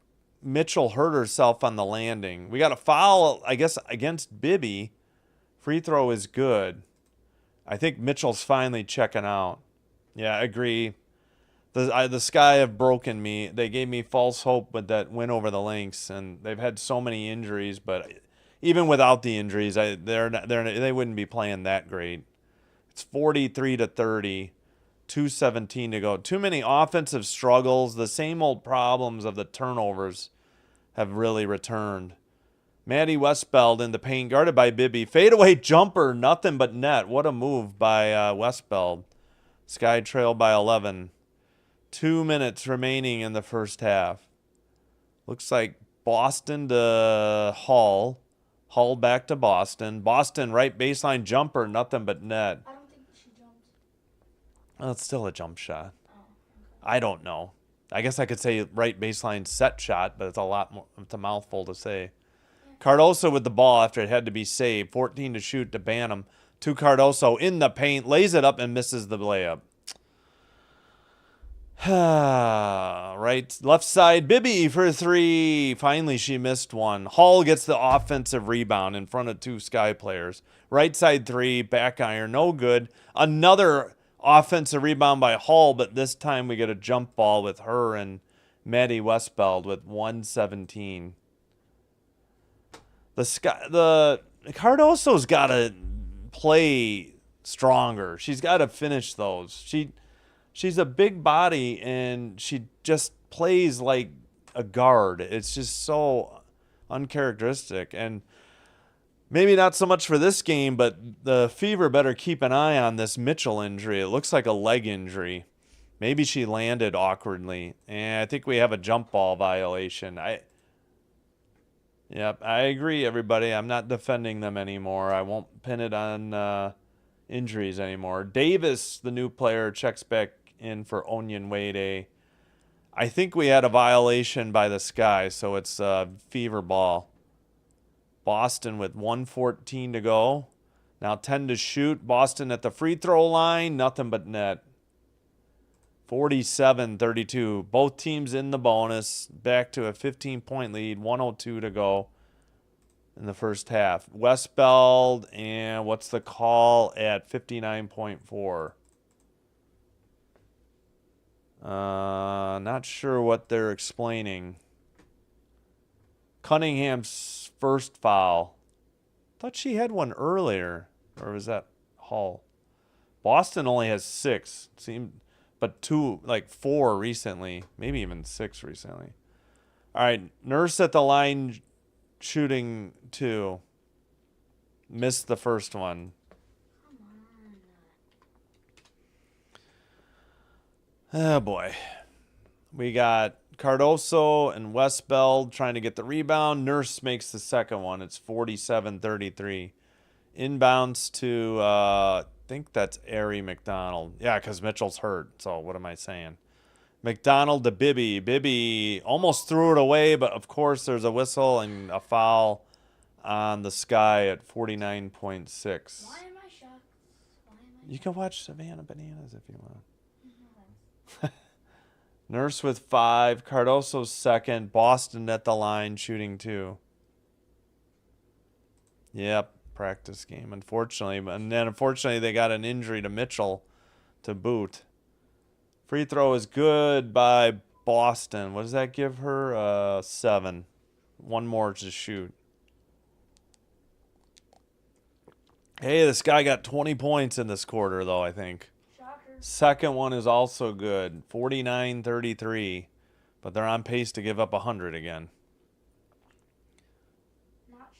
Mitchell hurt herself on the landing. We got a foul, I guess, against Bibby. Free throw is good. I think Mitchell's finally checking out. Yeah, I agree. The Sky have broken me. They gave me false hope with that win over the Lynx, and they've had so many injuries. But even without the injuries, they wouldn't be playing that great. It's 43-30, 2:17 to go. Too many offensive struggles. The same old problems of the turnovers have really returned. Maddie Westbeld in the paint, guarded by Bibby. Fadeaway jumper, nothing but net. What a move by Westbeld. Sky trailed by 11. 2 minutes remaining in the first half. Looks like Boston to Hull. Hull back to Boston. Boston right baseline jumper, nothing but net. I don't think she jumped. Well, it's still a jump shot. Oh, okay. I don't know. I guess I could say right baseline set shot, but it's a lot more. It's a mouthful to say. Cardoso with the ball after it had to be saved. 14 to shoot to Bantam. To Cardoso in the paint. Lays it up and misses the layup. Right. Left side. Bibby for 3. Finally, she missed one. Hall gets the offensive rebound in front of 2 Sky players. Right side 3. Back iron. No good. Another offensive rebound by Hall, but this time we get a jump ball with her and Maddie Westbeld with 1:17. The Cardoso's got to play stronger. She's got to finish those. She's a big body and she just plays like a guard. It's just so uncharacteristic. And maybe not so much for this game, but the Fever better keep an eye on this Mitchell injury. It looks like a leg injury. Maybe she landed awkwardly. And I think we have a jump ball violation. Yep, I agree, everybody. I'm not defending them anymore. I won't pin it on injuries anymore. Davis, the new player, checks back in for Onion Wade. I think we had a violation by the Sky, so it's Fever ball. Boston with 1:14 to go. Now 10 to shoot. Boston at the free throw line. Nothing but net. 47-32. Both teams in the bonus. Back to a 15-point lead. 1:02 to go in the first half. Westbeld and what's the call at 59.4? Not sure what they're explaining. Cunningham's first foul. Thought she had one earlier. Or was that Hall? Boston only has 6. But 4 recently. Maybe even 6 recently. All right. Nurse at the line shooting 2. Missed the first one. Oh, boy. We got Cardoso and Westbeld trying to get the rebound. Nurse makes the second one. It's 47-33. Inbounds to, I think that's Ari McDonald. Yeah, because Mitchell's hurt. So what am I saying? McDonald to Bibby. Bibby almost threw it away, but of course there's a whistle and a foul on the Sky at 49.6. Why am I shocked? You can watch Savannah Bananas if you want. Nurse with 5. Cardoso's second. Boston at the line shooting 2. Yep, practice game, unfortunately. And then, unfortunately, they got an injury to Mitchell to boot. Free throw is good by Boston. What does that give her? 7. One more to shoot. Hey, this guy got 20 points in this quarter, though, I think. Second one is also good, 49-33, but they're on pace to give up 100 again. Not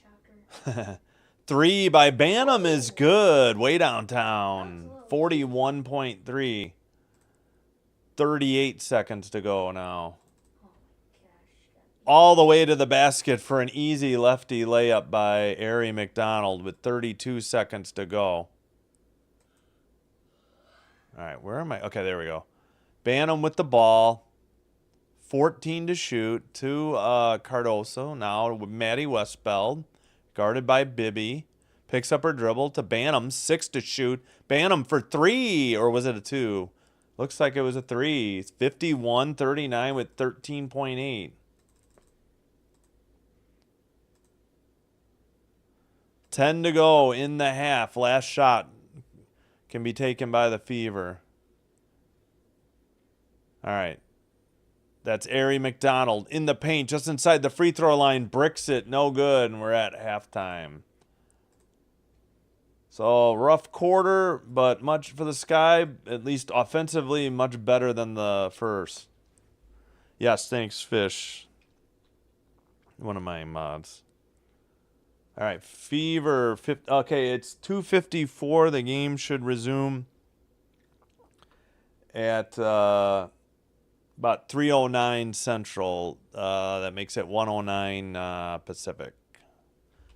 shocker. 3 by Bantam is good, way downtown, 41.3. 38 seconds to go now. Oh my gosh. All the way to the basket for an easy lefty layup by Ari McDonald with 32 seconds to go. All right, where am I? Okay, there we go. Bantam with the ball. 14 to shoot to Cardoso. Now Maddie Westbeld, guarded by Bibby. Picks up her dribble to Bantam. 6 to shoot. Bantam for 3, or was it a 2? Looks like it was a 3. It's 51-39 with 13.8. $10 to go in the half. Last shot can be taken by the Fever. All right. That's Ari McDonald in the paint, just inside the free throw line. Bricks it. No good. And we're at halftime. So, rough quarter, but much for the Sky. At least offensively, much better than the first. Yes, thanks, Fish. One of my mods. All right, Fever. Okay, it's 2:54. The game should resume at about 3:09 Central. That makes it 1:09 Pacific.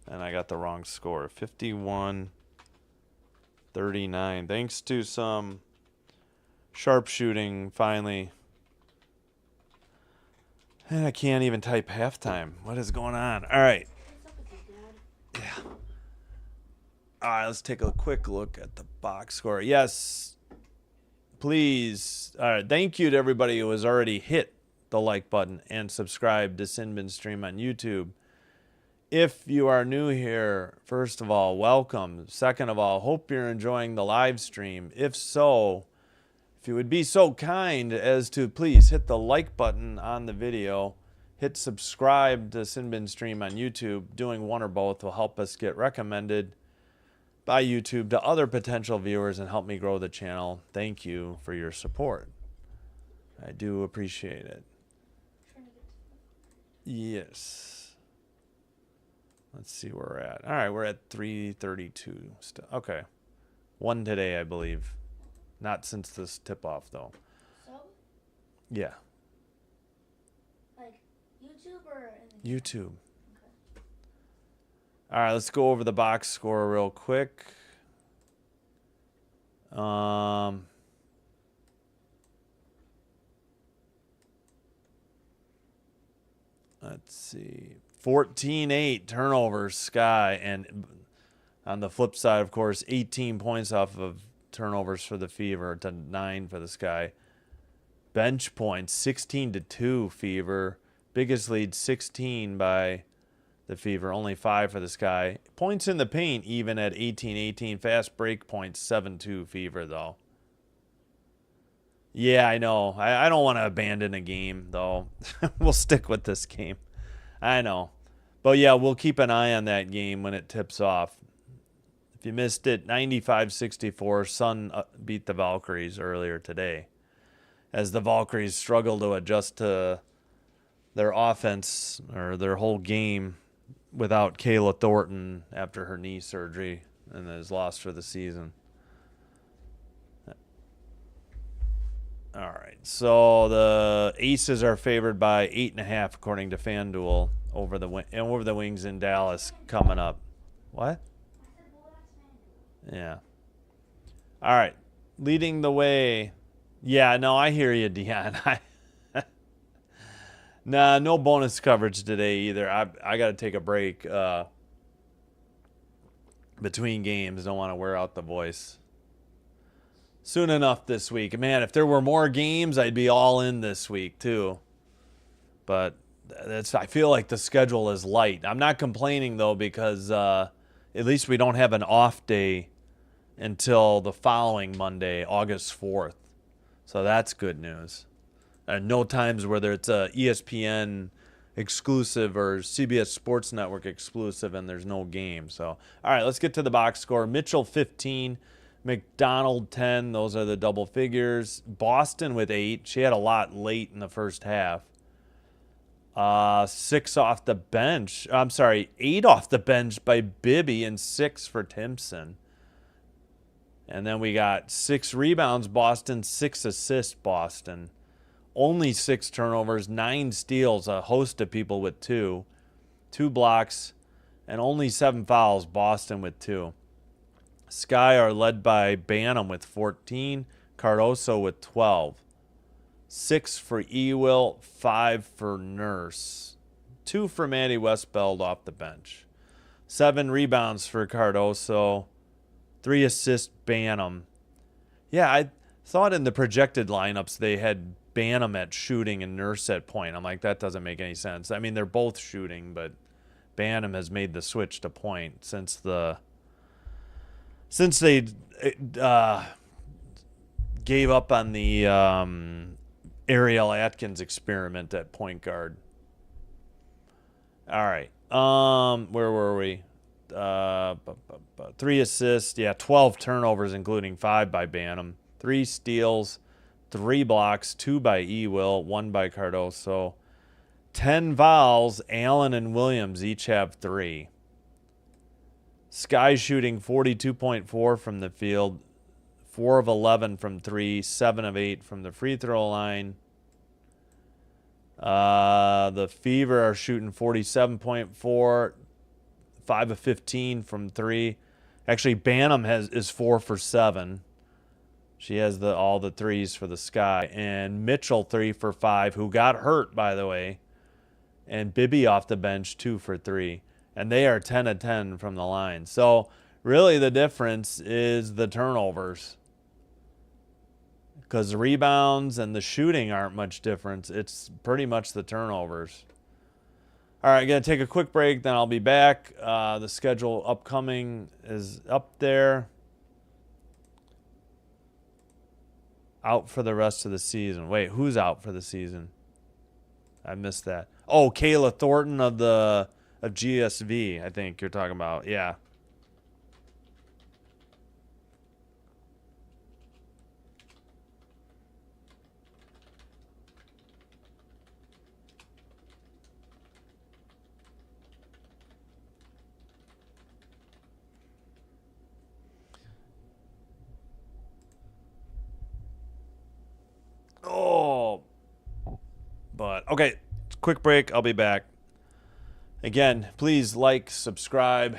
And I got the wrong score. 51-39. Thanks to some sharpshooting, finally. And I can't even type halftime. What is going on? All right. Yeah. All right, let's take a quick look at the box score. Yes, please. All right, thank you to everybody who has already hit the like button and subscribed to Sinbin Stream on YouTube. If you are new here, first of all, welcome. Second of all, hope you're enjoying the live stream. If so, if you would be so kind as to please hit the like button on the video hit subscribe to Sinbin Stream on YouTube. Doing one or both will help us get recommended by YouTube to other potential viewers and help me grow the channel. Thank you for your support. I do appreciate it. Yes. Let's see where we're at. All right, we're at 332. Okay. One today, I believe. Not since this tip-off, though. Sub? Yeah. Like YouTube or in the YouTube. Okay. All right, let's go over the box score real quick. Let's see. 14-8 turnovers, Sky. And on the flip side, of course, 18 points off of turnovers for the Fever to 9 for the Sky. Bench points, 16-2 Fever. Biggest lead, 16 by the Fever, only 5 for the Sky. Points in the paint, even at 18-18. Fast break points, 7-2 Fever, though. Yeah, I know. I don't want to abandon a game, though. We'll stick with this game. I know. But, yeah, we'll keep an eye on that game when it tips off. If you missed it, 95-64, Sun beat the Valkyries earlier today, as the Valkyries struggle to adjust to their offense or their whole game without Kayla Thornton after her knee surgery and is lost for the season. All right, so the Aces are favored by 8.5 according to FanDuel over the Wings in Dallas coming up. What? Yeah. All right, leading the way. Yeah, no, I hear you, Dion. Nah, no bonus coverage today either. I got to take a break between games. Don't want to wear out the voice. Soon enough this week. Man, if there were more games, I'd be all in this week too. But I feel like the schedule is light. I'm not complaining though, because at least we don't have an off day until the following Monday, August 4th. So that's good news. No times whether it's a ESPN exclusive or CBS Sports Network exclusive and there's no game. So, all right, let's get to the box score. Mitchell 15, McDonald 10. Those are the double figures. Boston with 8. She had a lot late in the first half. 6 off the bench. I'm sorry, 8 off the bench by Bibby and 6 for Timpson. And then we got 6 rebounds, Boston, 6 assists, Boston. Only 6 turnovers, 9 steals, a host of people with 2. 2 blocks, and only 7 fouls, Boston with 2. Sky are led by Banham with 14, Cardoso with 12. 6 for Ewell, 5 for Nurse. 2 for Maddie Westbeld off the bench. 7 rebounds for Cardoso. 3 assists, Banham. Yeah, I thought in the projected lineups they had Banham at shooting and Nurse at point. I'm like, that doesn't make any sense. I mean, they're both shooting, but Banham has made the switch to point since they gave up on the Ariel Atkins experiment at point guard. All right. Where were we? 3 assists. Yeah, 12 turnovers, including 5 by Banham. 3 steals, 3 blocks, 2 by Ewell, 1 by Cardoso. 10 fouls. Allen and Williams each have 3. Sky shooting 42.4 from the field, 4 of 11 from 3, 7 of 8 from the free throw line. The Fever are shooting 47.4, 5 of 15 from 3. Actually, Banham is 4 for 7. She has all the threes for the Sky. And Mitchell 3 for 5, who got hurt, by the way. And Bibby off the bench 2 for 3. And they are 10 of 10 from the line. So really the difference is the turnovers, because the rebounds and the shooting aren't much difference. It's pretty much the turnovers. All right, going to take a quick break, then I'll be back. The schedule upcoming is up there. Out for the rest of the season. Wait, who's out for the season? I missed that. Oh, Kayla Thornton of GSV, I think you're talking about. Yeah. Oh. But okay, quick break. I'll be back. Again, please like, subscribe,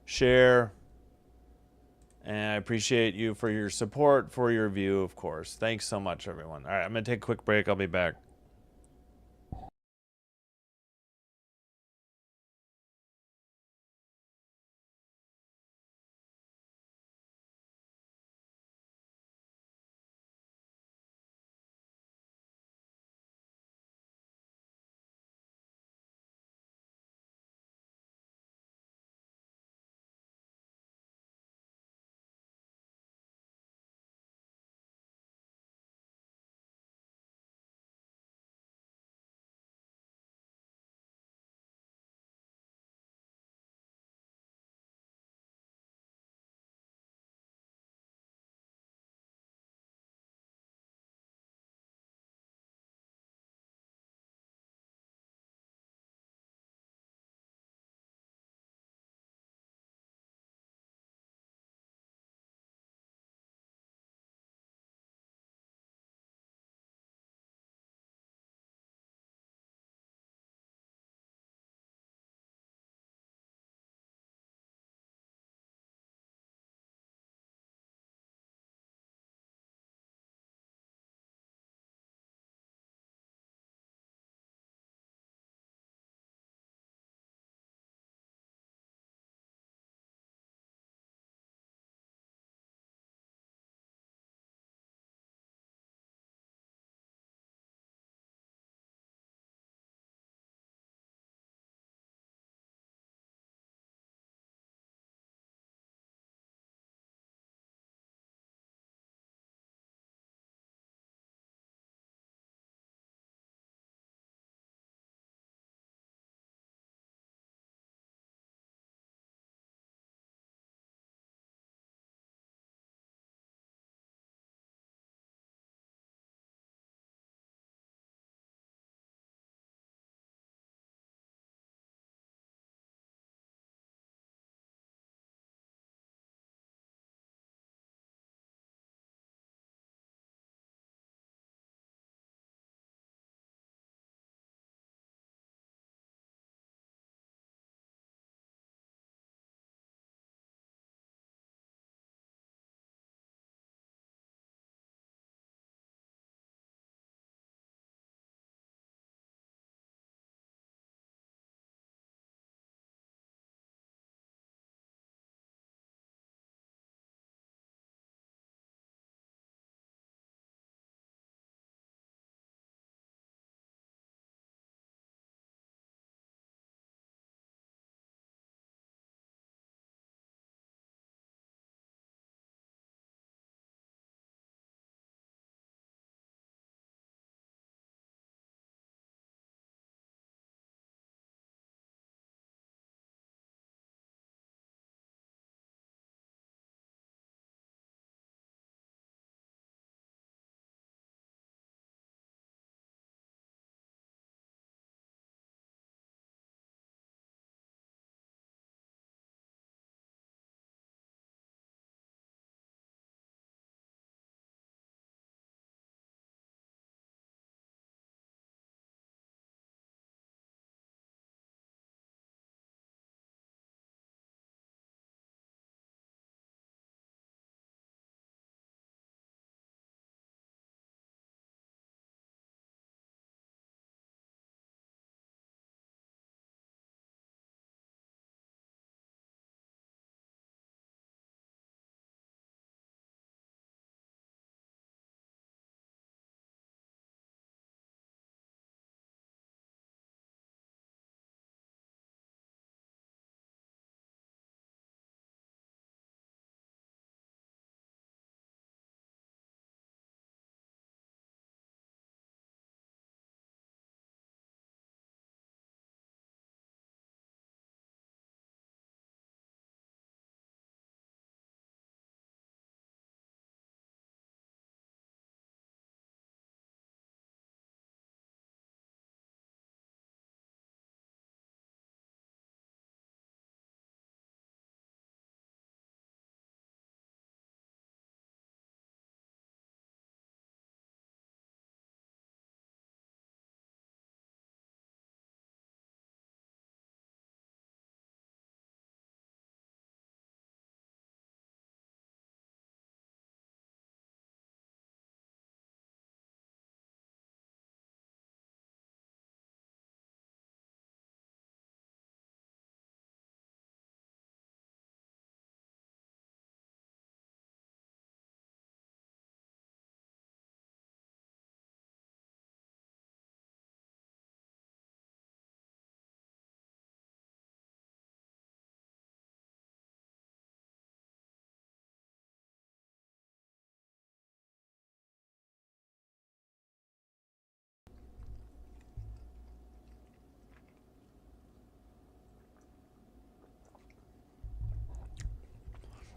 share, and I appreciate you for your support, for your view, of course. Thanks so much, everyone. All right, I'm going to take a quick break. I'll be back.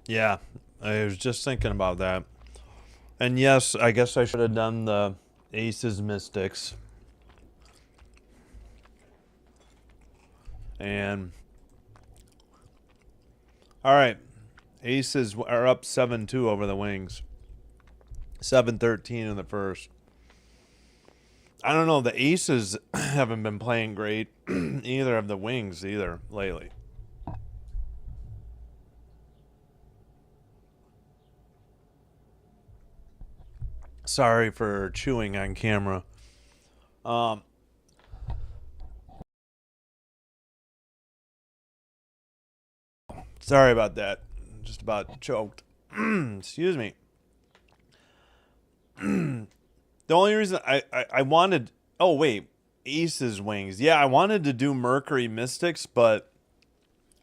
Yeah, I was just thinking about that. And yes, I guess I should have done the Aces Mystics. And all right, Aces are up 7-2 over the Wings. 7-13 in the first. I don't know. The Aces haven't been playing great. Either of the Wings either lately. Sorry for chewing on camera. Um, Sorry about that. Just about choked. Excuse me. The only reason I wanted. Oh, wait. Aces Wings. Yeah, I wanted to do Mercury Mystics, but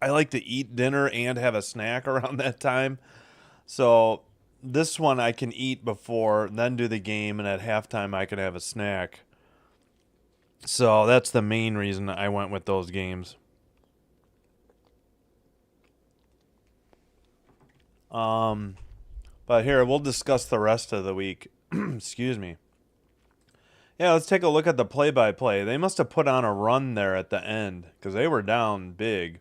I like to eat dinner and have a snack around that time. So this one I can eat before, then do the game, and at halftime I can have a snack. So that's the main reason I went with those games. Um, but here we'll discuss the rest of the week. Excuse me. Yeah, let's take a look at the play-by-play. They must have put on a run there at the end because they were down big.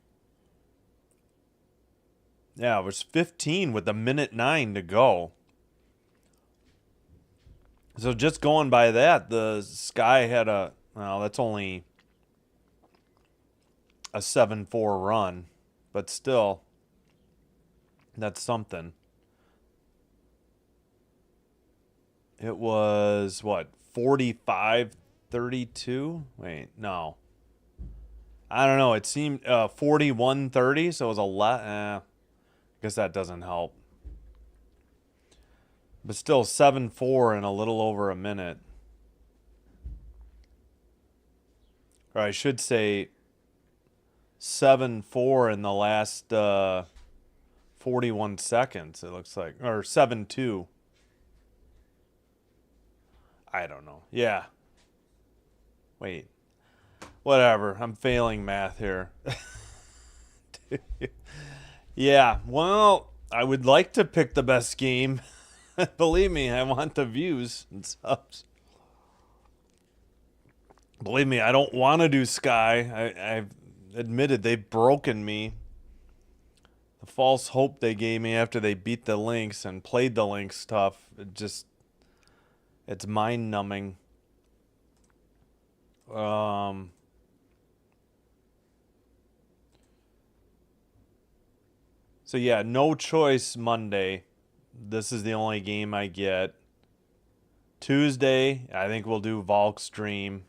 Yeah, it was 15 with a minute 9 to go. So just going by that, the Sky had a, well, that's only a 7-4 run, but still, that's something. It was, what, 45-32? Wait, no. I don't know. It seemed 41-30, so it was a lot. Guess that doesn't help. But still 7-4 in a little over a minute. Or I should say 7-4 in the last 41 seconds, it looks like. Or 7-2. I don't know. Yeah. Wait. Whatever. I'm failing math here. Yeah. Well, I would like to pick the best game. Believe me, I want the views and subs. Believe me, I don't want to do Sky. I've admitted they've broken me. The false hope they gave me after they beat the Lynx and played the Lynx tough. It's mind numbing. So yeah, no choice Monday. This is the only game I get. Tuesday, I think we'll do Valk's Dream.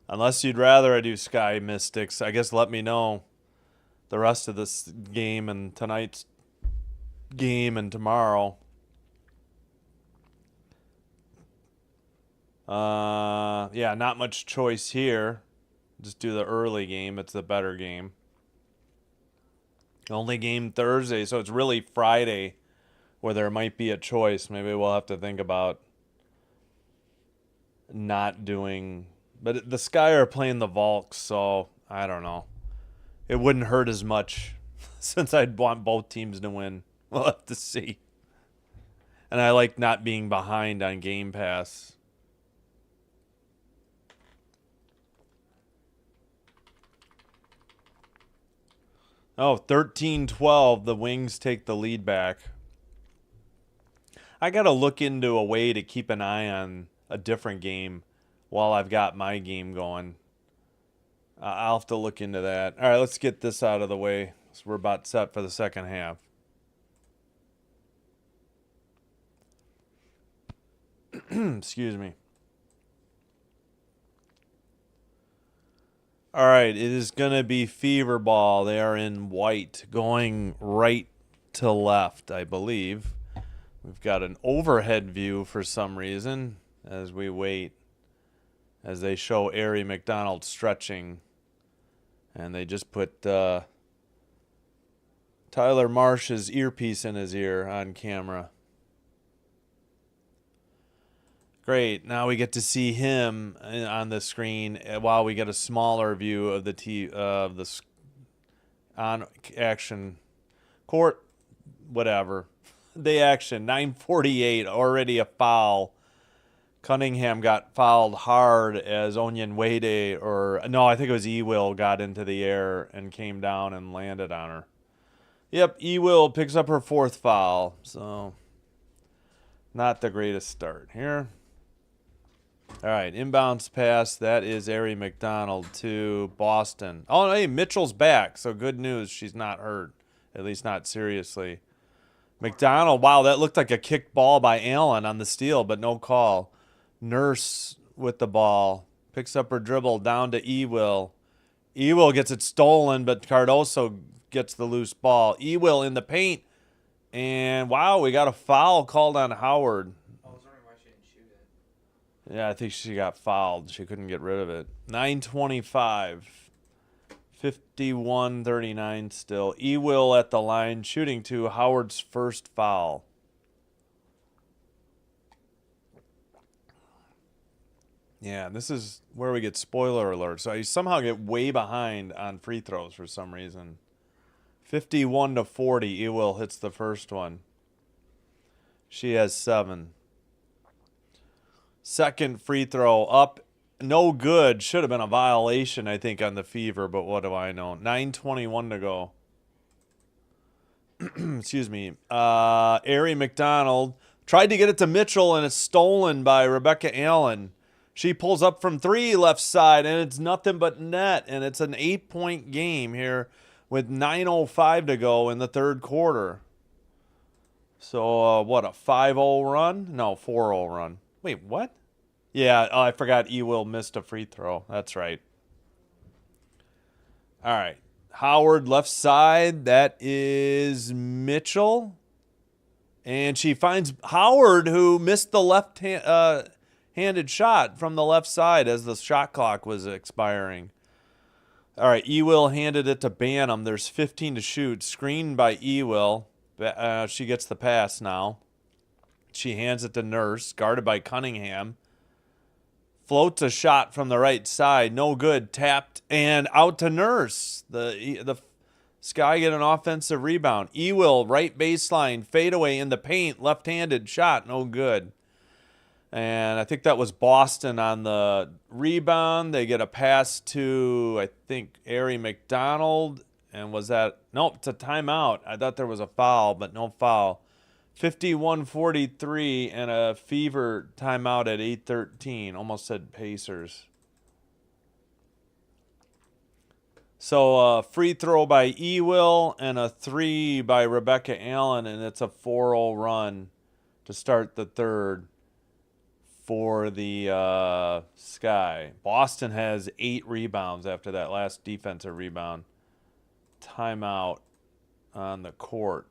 Unless you'd rather I do Sky Mystics, I guess let me know the rest of this game and tonight's game and tomorrow. Yeah, not much choice here. Just do the early game. It's the better game. Only game Thursday, so it's really Friday where there might be a choice. Maybe we'll have to think about not doing. But the Sky are playing the Valks, so I don't know. It wouldn't hurt as much since I'd want both teams to win. We'll have to see. And I like not being behind on Game Pass. Oh, 13-12. The Wings take the lead back. I got to look into a way to keep an eye on a different game while I've got my game going. I'll have to look into that. All right, let's get this out of the way. So we're about set for the second half. Excuse me. All right, it is going to be Fever Ball. They are in white, going right to left, I believe. We've got an overhead view for some reason as we wait, as they show Arie McDonald stretching. And they just put Tyler Marsh's earpiece in his ear on camera. Great. Now we get to see him on the screen while we get a smaller view of the on action court. whatever. The action, 9:48, already a foul. Cunningham got fouled hard as Onyenwede, or no, I think it was Ewell, got into the air and came down and landed on her. Yep, Ewell picks up her 4th foul, so not the greatest start here. All right, inbounds pass. That is Ari McDonald to Boston. Oh, hey, Mitchell's back, so good news. She's not hurt, at least not seriously. McDonald, wow, that looked like a kicked ball by Allen on the steal, but no call. Nurse with the ball. Picks up her dribble down to Ewell. Ewell gets it stolen, but Cardoso gets the loose ball. Ewell in the paint. And, wow, we got a foul called on Howard. I was wondering why she didn't shoot it. Yeah, I think she got fouled. She couldn't get rid of it. 9:25. 51-39 still. Ewell at the line, shooting to Howard's 1st foul. Yeah, this is where we get spoiler alerts. So I somehow get way behind on free throws for some reason. 51-40, Ewell hits the first one. She has 7. Second free throw up, no good. Should have been a violation, I think, on the Fever, but what do I know? 9:21 to go. Excuse me. Ari McDonald tried to get it to Mitchell, and it's stolen by Rebecca Allen. She pulls up from 3 left side, and it's nothing but net, and it's an 8-point game here with 9:05 to go in the 3rd quarter. So, what, a 5-0 run? No, 4-0 run. Wait, what? Yeah, I forgot Ewell missed a free throw. That's right. All right. Howard left side. That is Mitchell. And she finds Howard, who missed the left-handed shot from the left side as the shot clock was expiring. All right, Ewell handed it to Banham. There's 15 to shoot. Screened by Ewell. She gets the pass now. She hands it to Nurse, guarded by Cunningham. Floats a shot from the right side. No good. Tapped and out to Nurse. The Sky get an offensive rebound. Ewell, right baseline, fadeaway in the paint. Left-handed shot. No good. And I think that was Boston on the rebound. They get a pass to, I think, Ari McDonald. And was that? Nope, it's a timeout. I thought there was a foul, but no foul. 51-43 and a Fever timeout at 8:13. Almost said Pacers. So free throw by Ewell and a 3 by Rebecca Allen, and it's a 4-0 run to start the 3rd for the Sky. Boston has 8 rebounds after that last defensive rebound. Timeout on the court.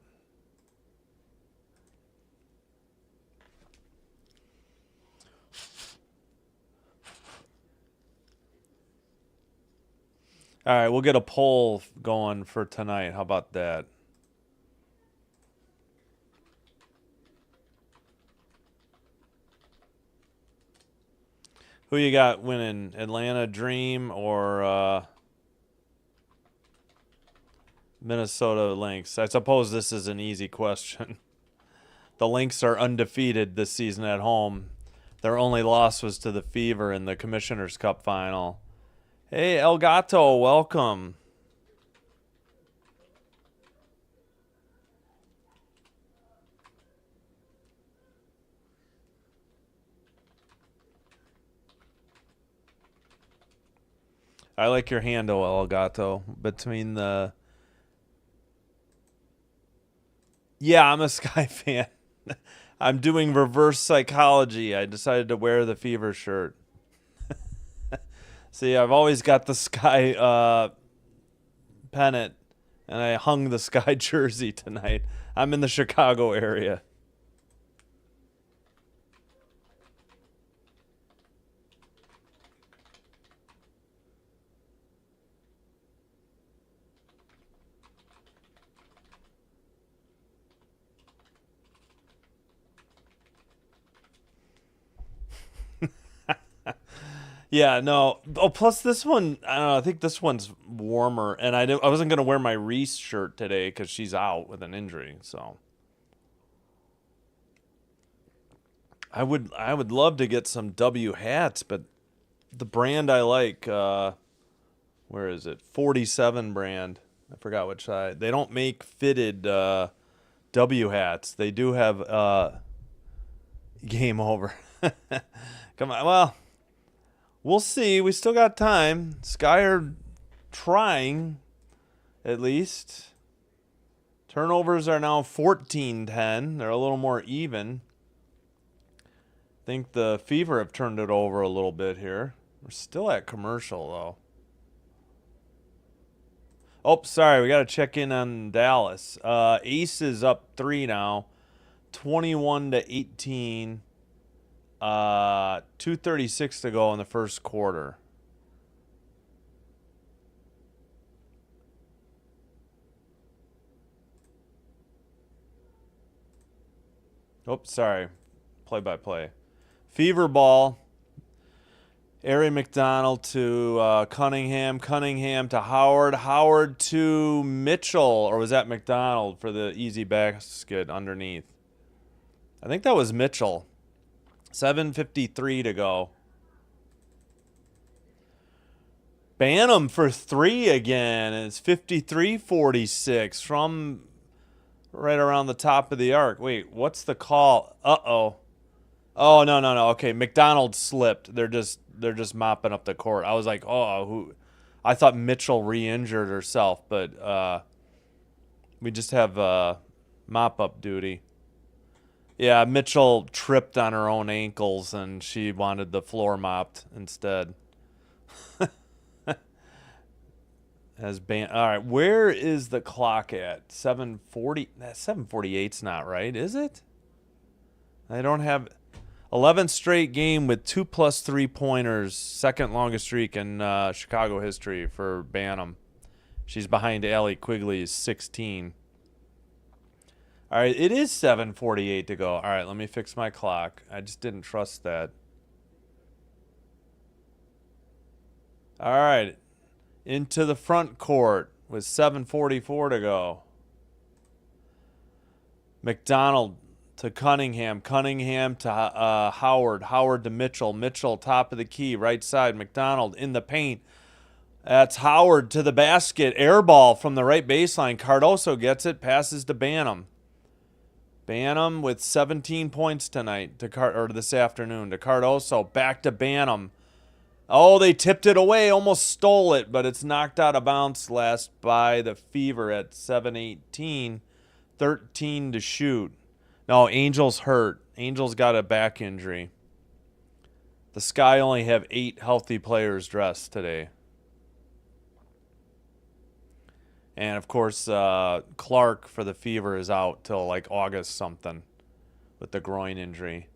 All right, we'll get a poll going for tonight. How about that? Who you got winning? Atlanta Dream or Minnesota Lynx? I suppose this is an easy question. The Lynx are undefeated this season at home. Their only loss was to the Fever in the Commissioner's Cup final. Hey, El Gato, welcome. I like your handle, El Gato. Between the... Yeah, I'm a Sky fan. I'm doing reverse psychology. I decided to wear the Fever shirt. See, I've always got the Sky pennant, and I hung the Sky jersey tonight. I'm in the Chicago area. Yeah, no. Oh, plus this one, I don't know, I think this one's warmer, and I wasn't going to wear my Reese shirt today because she's out with an injury, so I would love to get some W hats, but the brand I like, where is it? 47 brand. I forgot which side. They don't make fitted W hats. They do have game over. Come on. Well, we'll see. We still got time. Sky are trying, at least. Turnovers are now 14-10. They're a little more even. I think the Fever have turned it over a little bit here. We're still at commercial, though. Oh, sorry. We got to check in on Dallas. Ace is up 3 now. 21-18. 2:36 to go in the first quarter. Oops, sorry. Play-by-play. Fever ball. Ari McDonald to Cunningham. Cunningham to Howard. Howard to Mitchell. Or was that McDonald for the easy basket underneath? I think that was Mitchell. 7:53 to go. Bantam for 3 again. It's 53-46 from right around the top of the arc. Wait, what's the call? Uh-oh. Oh, no. Okay, McDonald slipped. They're just mopping up the court. I was like, oh, who? I thought Mitchell re-injured herself, but we just have mop-up duty. Yeah, Mitchell tripped on her own ankles, and she wanted the floor mopped instead. All right, where is the clock at? 7:40. That 7:48's not right, is it? I don't have 11th straight game with 2+ 3-pointers, second longest streak in Chicago history for Bantam. She's behind Allie Quigley's 16. All right, it is 7:48 to go. All right, let me fix my clock. I just didn't trust that. All right, into the front court with 7:44 to go. McDonald to Cunningham. Cunningham to Howard. Howard to Mitchell. Mitchell top of the key, right side. McDonald in the paint. That's Howard to the basket. Air ball from the right baseline. Cardoso gets it, passes to Bantam. Bantam with 17 points tonight or this afternoon to Cardoso. Back to Bantam. Oh, they tipped it away, almost stole it, but it's knocked out of bounds last by the Fever at 7:18. 13 to shoot. No, Angels hurt. Angels got a back injury. The Sky only have 8 healthy players dressed today. And, of course, Clark for the Fever is out till like August something with the groin injury.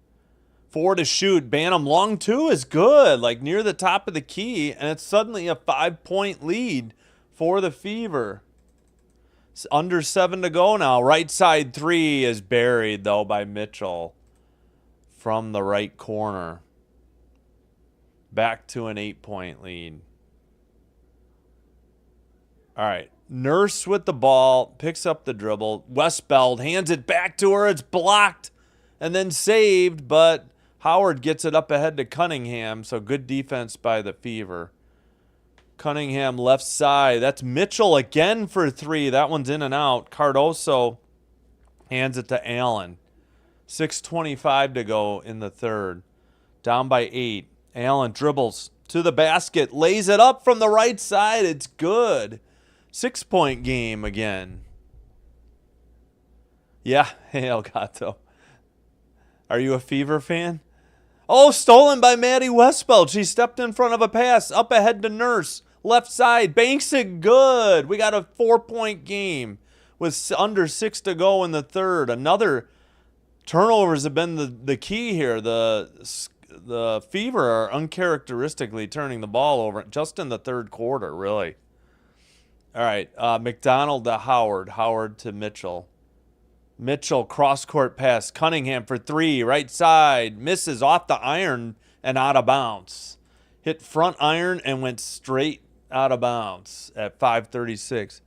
4 to shoot. Bantam long 2 is good, like near the top of the key, and it's suddenly a 5-point lead for the Fever. It's under 7 to go now. Right side 3 is buried, though, by Mitchell from the right corner. Back to an 8-point lead. All right. Nurse with the ball, picks up the dribble. Westbeld hands it back to her. It's blocked and then saved, but Howard gets it up ahead to Cunningham, so good defense by the Fever. Cunningham left side. That's Mitchell again for 3. That one's in and out. Cardoso hands it to Allen. 6:25 to go in the third. Down by 8. Allen dribbles to the basket, lays it up from the right side. It's good. 6-point game again. Yeah, hey, Elgato. Are you a Fever fan? Oh, stolen by Maddie Westbeld. She stepped in front of a pass. Up ahead to Nurse. Left side. Banks it good. We got a 4-point game with under 6 to go in the third. Another turnovers have been the key here. The Fever are uncharacteristically turning the ball over just in the third quarter, really. All right, McDonald to Howard. Howard to Mitchell. Mitchell, cross-court pass. Cunningham for 3, right side. Misses off the iron and out of bounds. Hit front iron and went straight out of bounds at 5:36.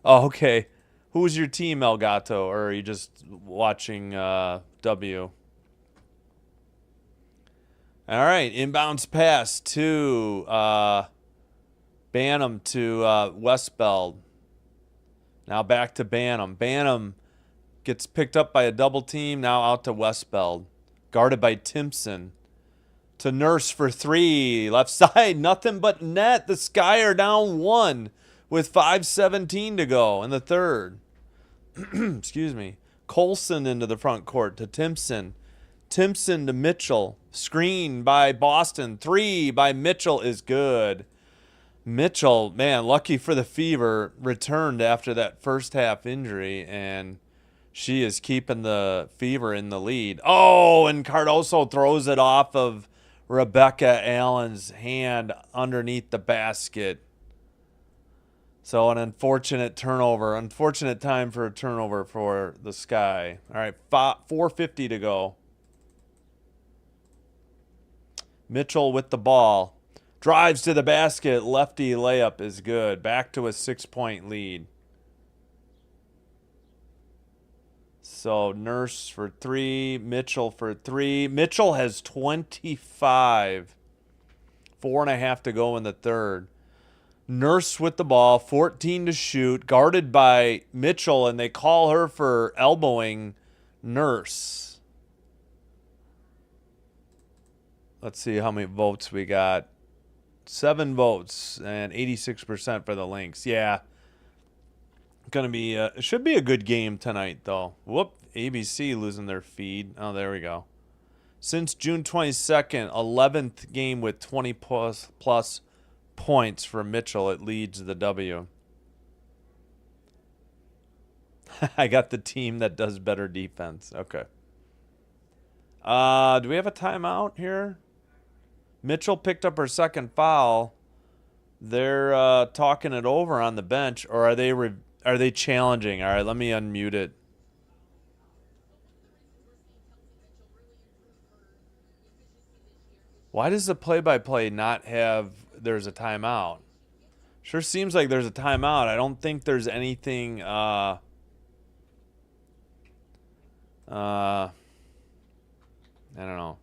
Oh, okay. Who's your team, Elgato? Or are you just watching W? All right, inbounds pass to Banham to Westbeld. Now back to Banham. Banham gets picked up by a double team. Now out to Westbeld. Guarded by Timpson. To Nurse for three. Left side, nothing but net. The Sky are down 1 with 5:17 to go in the third. Excuse me. Colson into the front court to Timpson. Timpson to Mitchell. Screen by Boston. 3 by Mitchell is good. Mitchell, man, lucky for the Fever, returned after that first half injury, and she is keeping the Fever in the lead. Oh, and Cardoso throws it off of Rebecca Allen's hand underneath the basket. So an unfortunate turnover. Unfortunate time for a turnover for the Sky. All right, 4:50 to go. Mitchell with the ball. Drives to the basket. Lefty layup is good. Back to a 6-point lead. So Nurse for 3. Mitchell for 3. Mitchell has 25. 4.5 to go in the third. Nurse with the ball. 14 to shoot. Guarded by Mitchell, and they call her for elbowing Nurse. Let's see how many votes we got. 7 votes and 86% for the Lynx. Yeah. Gonna be it should be a good game tonight though. Whoop, ABC losing their feed. Oh, there we go. Since June 22nd, 11th game with 20 plus points for Mitchell. It leads the W. I got the team that does better defense. Okay. Do we have a timeout here? Mitchell picked up her second foul. They're talking it over on the bench, or are they challenging? All right, let me unmute it. Why does the play-by-play not have there's a timeout? Sure seems like there's a timeout. I don't think there's anything I don't know.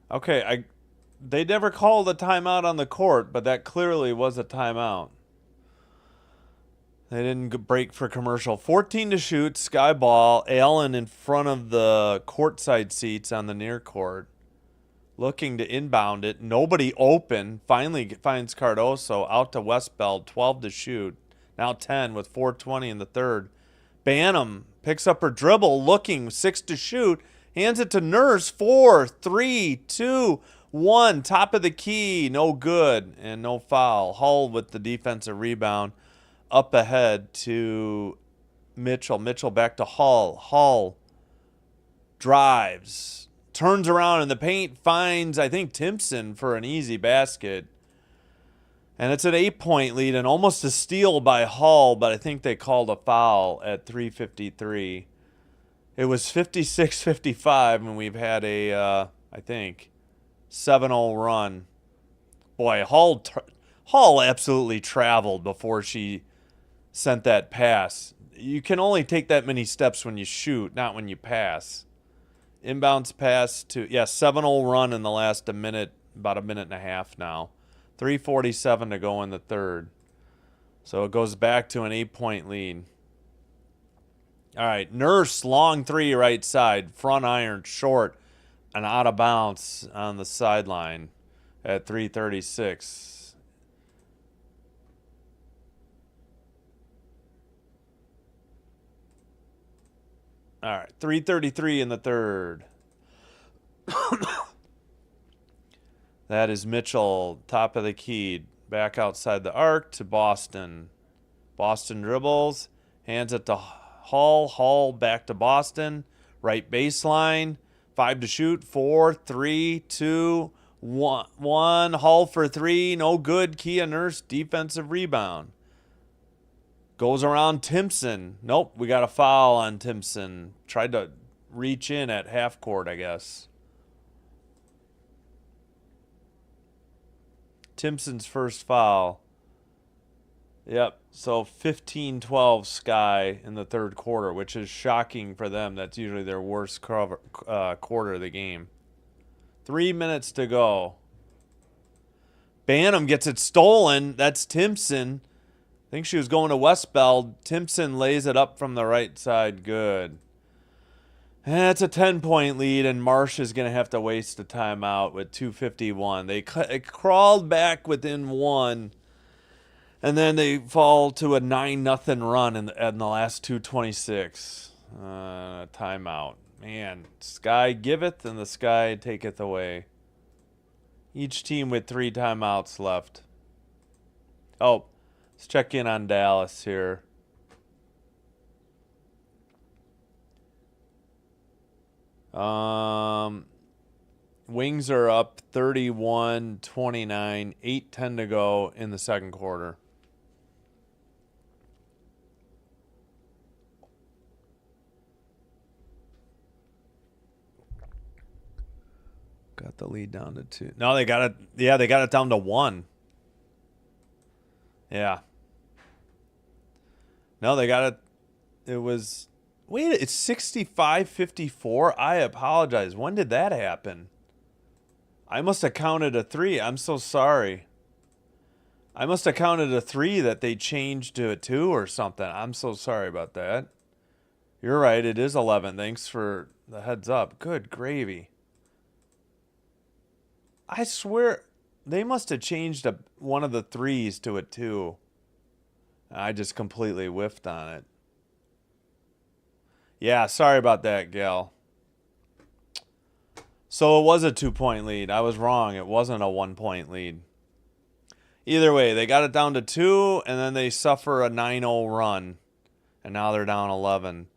Okay, they never called a timeout on the court, but that clearly was a timeout. They didn't break for commercial. 14 to shoot, Sky ball. Allen in front of the courtside seats on the near court. Looking to inbound it. Nobody open. Finally finds Cardoso out to Westbeld. 12 to shoot. Now 10 with 4:20 in the third. Banham picks up her dribble. Looking. 6 to shoot. Hands it to Nurse. 4, 3, 2, 1. Top of the key. No good. And no foul. Hull with the defensive rebound. Up ahead to Mitchell. Mitchell back to Hull. Hull drives. Turns around in the paint. Finds, I think, Timpson for an easy basket. And it's an 8-point lead and almost a steal by Hull, but I think they called a foul at 3:53. It was 56-55, and we've had a, I think, 7-0 run. Boy, Hull absolutely traveled before she sent that pass. You can only take that many steps when you shoot, not when you pass. Inbounds pass to, 7-0 run in the last about a minute and a half now. 3:47 to go in the third. So it goes back to an 8-point lead. All right, Nurse, long 3 right side, front iron, short, and out of bounds on the sideline at 3:36. All right, 3:33 in the third. That is Mitchell, top of the key, back outside the arc to Boston. Boston dribbles, hands it to Hull. Hull back to Boston. Right baseline. 5 to shoot. 4, 3, 2, 1. Hull for 3. No good. Kia Nurse defensive rebound. Goes around Timpson. Nope, we got a foul on Timpson. Tried to reach in at half court, I guess. Timpson's first foul. Yep. So 15-12 Sky in the third quarter, which is shocking for them. That's usually their worst quarter of the game. 3 minutes to go. Banham gets it stolen. That's Timpson. I think she was going to Westbeld. Timpson lays it up from the right side. Good. And it's a 10-point lead, and Marsh is going to have to waste a timeout with 2:51. They crawled back within one, and then they fall to a 9-0 run in the last 2:26. Timeout. Man, Sky giveth, and the Sky taketh away. Each team with 3 timeouts left. Oh, let's check in on Dallas here. Wings are up 31-29, 8:10 to go in the second quarter. Got the lead down to 2. No, they got it. Yeah, they got it down to 1. Yeah. No, they got it. It was... Wait, it's 65-54? I apologize. When did that happen? I must have counted a 3. I'm so sorry. I must have counted a 3 that they changed to a 2 or something. I'm so sorry about that. You're right. It is 11. Thanks for the heads up. Good gravy. I swear they must have changed one of the 3s to a 2. I just completely whiffed on it. Yeah, sorry about that, Gal. So it was a 2-point lead. I was wrong. It wasn't a 1-point lead. Either way, they got it down to 2, and then they suffer a 9-0 run. And now they're down 11.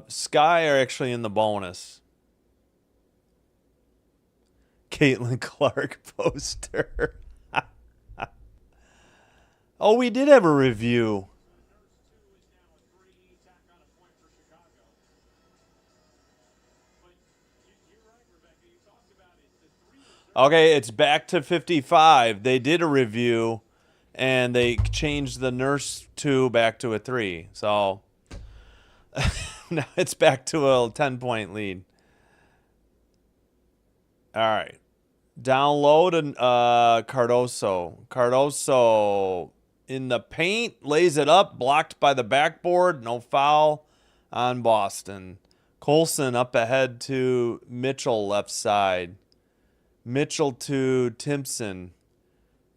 Sky are actually in the bonus. Caitlin Clark poster. Oh, we did have a review. Okay, it's back to 55. They did a review, and they changed the nurse 2 back to a 3. So now it's back to a 10-point lead. All right. Down low to Cardoso. Cardoso in the paint, lays it up, blocked by the backboard. No foul on Boston. Colson up ahead to Mitchell, left side. Mitchell to Timpson.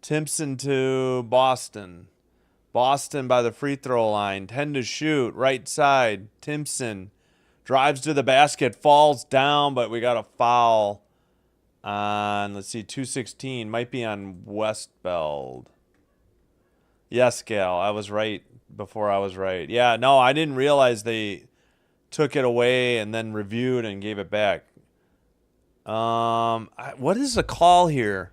Timpson to Boston. Boston by the free throw line. 10 to shoot. Right side. Timpson drives to the basket. Falls down, but we got a foul on, let's see, 216. Might be on Westbeld. Yes, Gal. I was right before I was right. Yeah, no, I didn't realize they took it away and then reviewed and gave it back. What is the call here?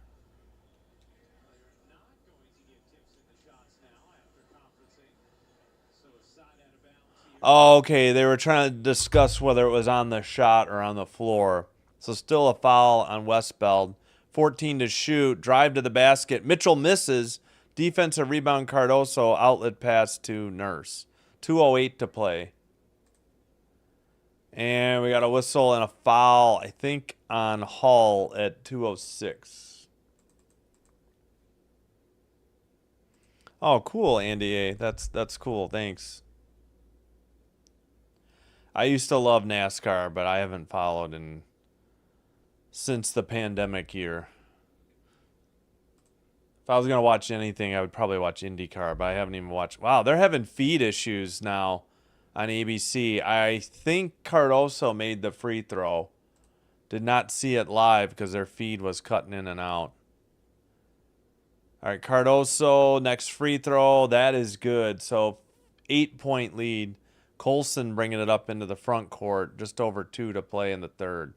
Oh, okay, they were trying to discuss whether it was on the shot or on the floor. So still a foul on Westbeld. 14 to shoot, drive to the basket. Mitchell misses. Defensive rebound Cardoso, outlet pass to Nurse. 2:08 to play. And we got a whistle and a foul, I think, on Hull at 2:06. Oh, cool, Andy A. That's cool. Thanks. I used to love NASCAR, but I haven't followed since the pandemic year. If I was going to watch anything, I would probably watch IndyCar, but I haven't even watched. Wow, they're having feed issues now on ABC. I think Cardoso made the free throw. Did not see it live because their feed was cutting in and out. All right, Cardoso, next free throw. That is good. So 8-point lead. Colson bringing it up into the front court. Just over 2 to play in the third.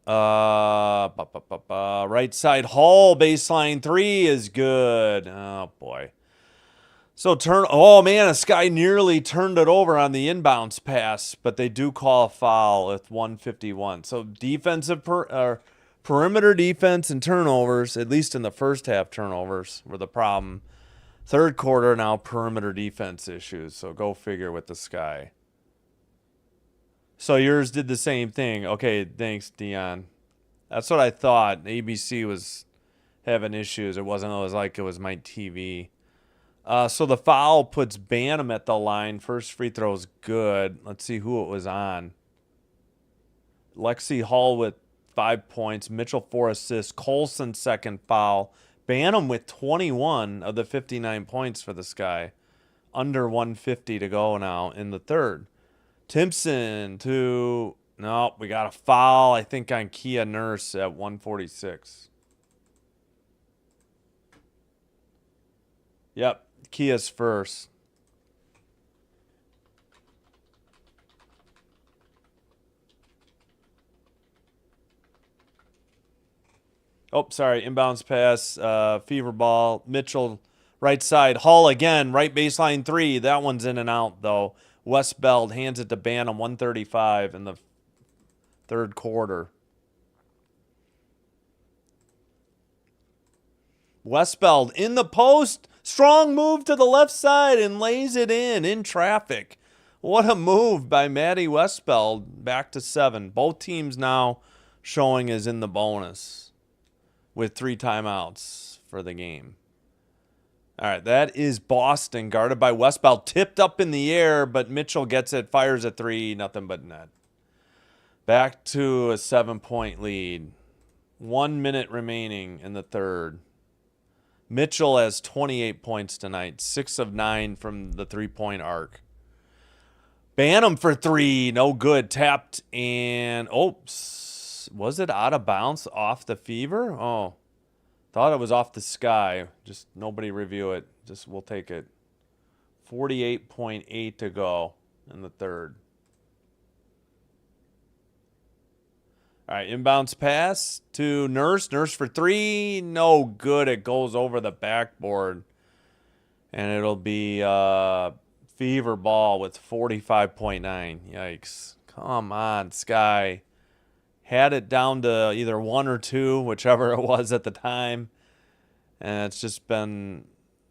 Right side Hull, baseline 3 is good. Oh, boy. So oh man, a Sky nearly turned it over on the inbounds pass, but they do call a foul with 1:51. So defensive Perimeter defense and turnovers, at least in the first half, turnovers were the problem. Third quarter, now perimeter defense issues. So go figure with the Sky. So yours did the same thing. Okay, thanks, Dion. That's what I thought. ABC was having issues. It wasn't like it was my TV. So the foul puts Bantam at the line. First free throw is good. Let's see who it was on. Lexi Hall with 5 points. Mitchell 4 assists. Colson second foul. Bantam with 21 of the 59 points for the Sky. Under 150 to go now in the third. Timpson to... No, we got a foul, I think, on Kia Nurse at 146. Yep, Kia's first. Oh, sorry, inbounds pass, Fever ball. Mitchell, right side. Hall again, right baseline three. That one's in and out, though. Westbeld hands it to Bantam, 135 in the third quarter. Westbeld in the post. Strong move to the left side and lays it in traffic. What a move by Maddie Westbeld. Back to 7. Both teams now showing is in the bonus with 3 timeouts for the game. All right, that is Boston, guarded by Westbeld. Tipped up in the air, but Mitchell gets it, fires a 3, nothing but net. Back to a 7-point lead. 1 minute remaining in the third. Mitchell has 28 points tonight, 6 of 9 from the 3-point arc. Bantam for 3, no good. Tapped and, oops, was it out of bounds off the Fever? Oh, thought it was off the Sky. Just nobody review it. Just we'll take it. 48.8 to go in the third. All right, inbounds pass to Nurse. Nurse for 3. No good. It goes over the backboard. And it'll be Fever ball with 45.9. Yikes. Come on, Sky. Had it down to either 1 or 2, whichever it was at the time. And it's just been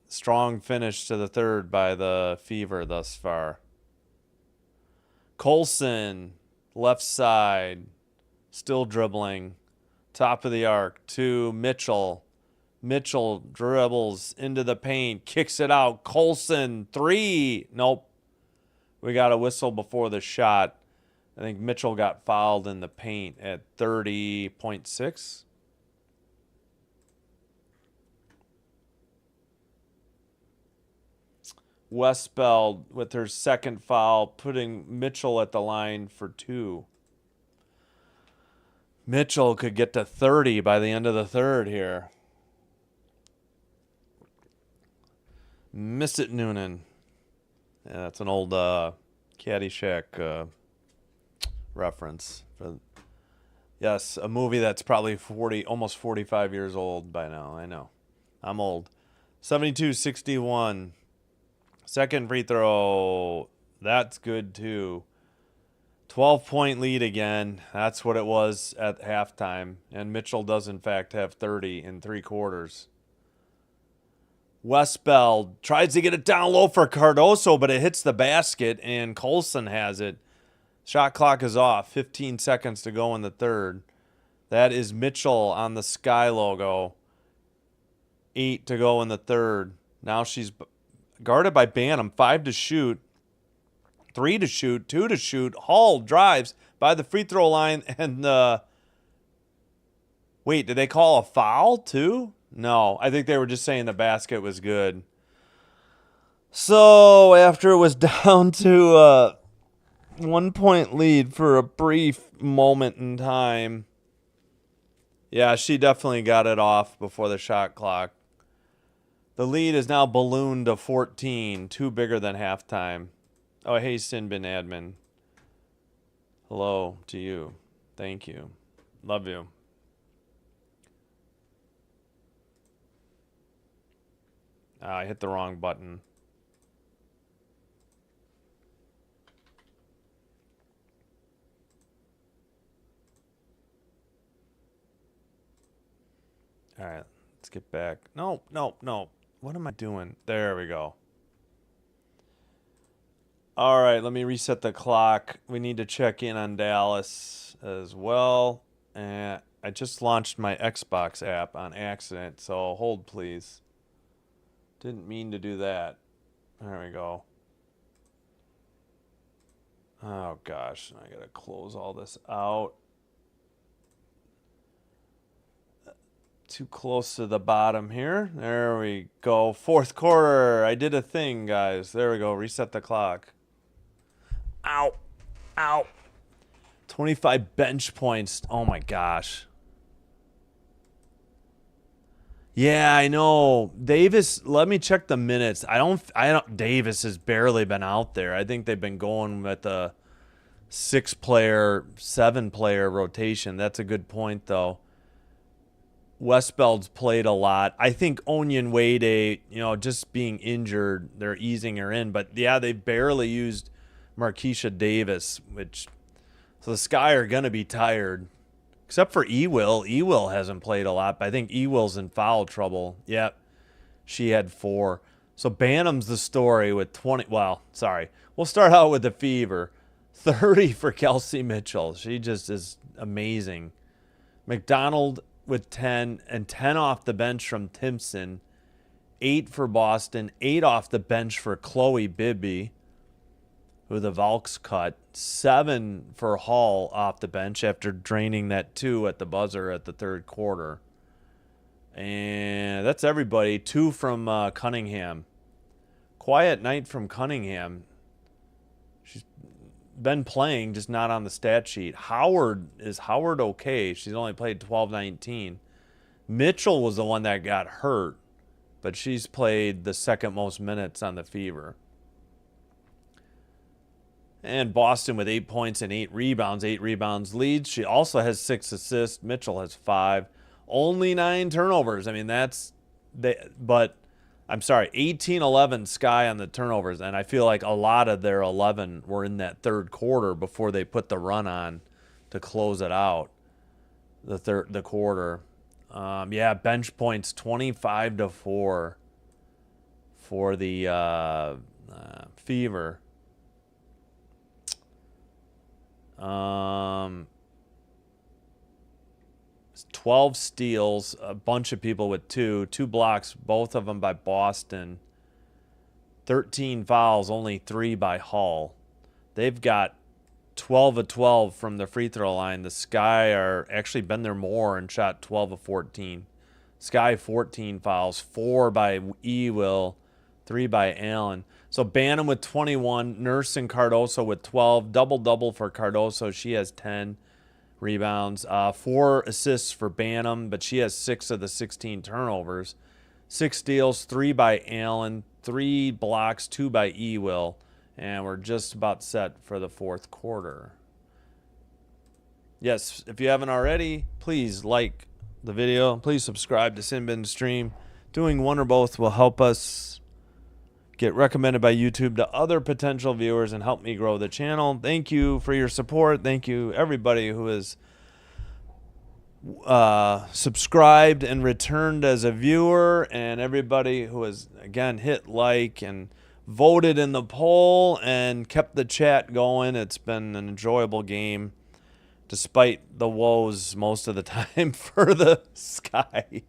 strong finish to the third by the Fever thus far. Colson, left side. Still dribbling. Top of the arc to Mitchell. Mitchell dribbles into the paint. Kicks it out. Colson, 3. Nope. We got a whistle before the shot. I think Mitchell got fouled in the paint at 30.6. Westbeld with her second foul, putting Mitchell at the line for 2. Mitchell could get to 30 by the end of the third here. Miss it, Noonan. Yeah, that's an old Caddyshack reference. Yes, a movie that's probably almost 45 years old by now. I know. I'm old. 72-61. Second free throw. That's good, too. 12-point lead again. That's what it was at halftime. And Mitchell does, in fact, have 30 in 3 quarters. Westbeld tries to get it down low for Cardoso, but it hits the basket, and Colson has it. Shot clock is off. 15 seconds to go in the third. That is Mitchell on the Sky logo. 8 to go in the third. Now she's guarded by Bantam. 5 to shoot. 3 to shoot, 2 to shoot. Hall drives by the free throw line, and wait, did they call a foul too? No, I think they were just saying the basket was good. So after it was down to a 1-point lead for a brief moment in time, yeah, she definitely got it off before the shot clock. The lead is now ballooned to 14, 2 bigger than halftime. Oh, hey, Sinbin admin. Hello to you. Thank you. Love you. I hit the wrong button. All right, let's get back. No, no, no. What am I doing? There we go. All right, let me reset the clock. We need to check in on Dallas as well. And I just launched my Xbox app on accident, so hold please. Didn't mean to do that. There we go. Oh gosh, I gotta close all this out. Too close to the bottom here. There we go. Fourth quarter. I did a thing, guys. There we go. Reset the clock. Ow. Ow. 25 bench points. Oh my gosh. Yeah, I know. Davis, let me check the minutes. Davis has barely been out there. I think they've been going with a 6-player, 7-player rotation. That's a good point though. Westbeld's played a lot. I think Onion Wade, just being injured, they're easing her in. But yeah, they barely used Markeisha Davis, so the Sky are gonna be tired. Except for Ewell. Ewell hasn't played a lot, but I think Ewell's in foul trouble. Yep. She had 4. So Bantam's the story with 20. Well, sorry. We'll start out with the Fever. 30 for Kelsey Mitchell. She just is amazing. McDonald with 10 and 10 off the bench from Timpson. 8 for Boston. 8 off the bench for Chloe Bibby, who the Valks cut. 7 for Hall off the bench after draining that 2 at the buzzer at the third quarter. And that's everybody. 2 from Cunningham. Quiet night from Cunningham. She's been playing, just not on the stat sheet. Is Howard okay? She's only played 12-19. Mitchell was the one that got hurt, but she's played the second most minutes on the Fever. And Boston with 8 points and 8 rebounds. 8 rebounds leads. She also has 6 assists. Mitchell has 5. Only 9 turnovers. I mean, but I'm sorry, 18-11 Sky on the turnovers. And I feel like a lot of their 11 were in that third quarter before they put the run on to close it out. The quarter. Bench points 25-4 for the Fever. 12 steals, a bunch of people with 2 blocks, both of them by Boston. 13 fouls, only 3 by Hall. They've got 12 of 12 from the free throw line. The Sky are actually been there more and shot 12 of 14. Sky 14 fouls, 4 by Ewell, 3 by Allen. So Bantam with 21, Nurse and Cardoso with 12, double-double for Cardoso. She has 10 rebounds, 4 assists for Bantam, but she has 6 of the 16 turnovers. 6 steals, 3 by Allen, 3 blocks, 2 by Ewell, and we're just about set for the fourth quarter. Yes, if you haven't already, please like the video. Please subscribe to Sinbin Stream. Doing one or both will help us get recommended by YouTube to other potential viewers and help me grow the channel. Thank you for your support. Thank you, everybody who has subscribed and returned as a viewer, and everybody who has, again, hit like and voted in the poll and kept the chat going. It's been an enjoyable game, despite the woes most of the time for the Sky.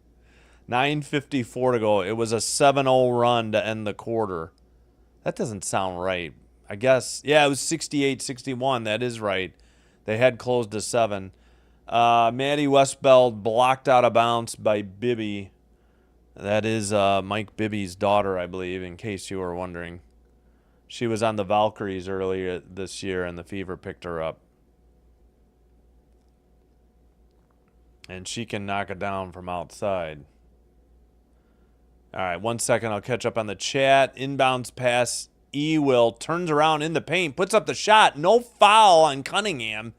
9:54 to go. It was a 7-0 run to end the quarter. That doesn't sound right. I guess, yeah, it was 68-61. That is right. They had closed to 7. Maddie Westbeld blocked out of bounds by Bibby. That is Mike Bibby's daughter, I believe, in case you were wondering. She was on the Valkyries earlier this year, and the Fever picked her up. And she can knock it down from outside. All right, 1 second. I'll catch up on the chat. Inbounds pass. Ewell turns around in the paint, puts up the shot. No foul on Cunningham.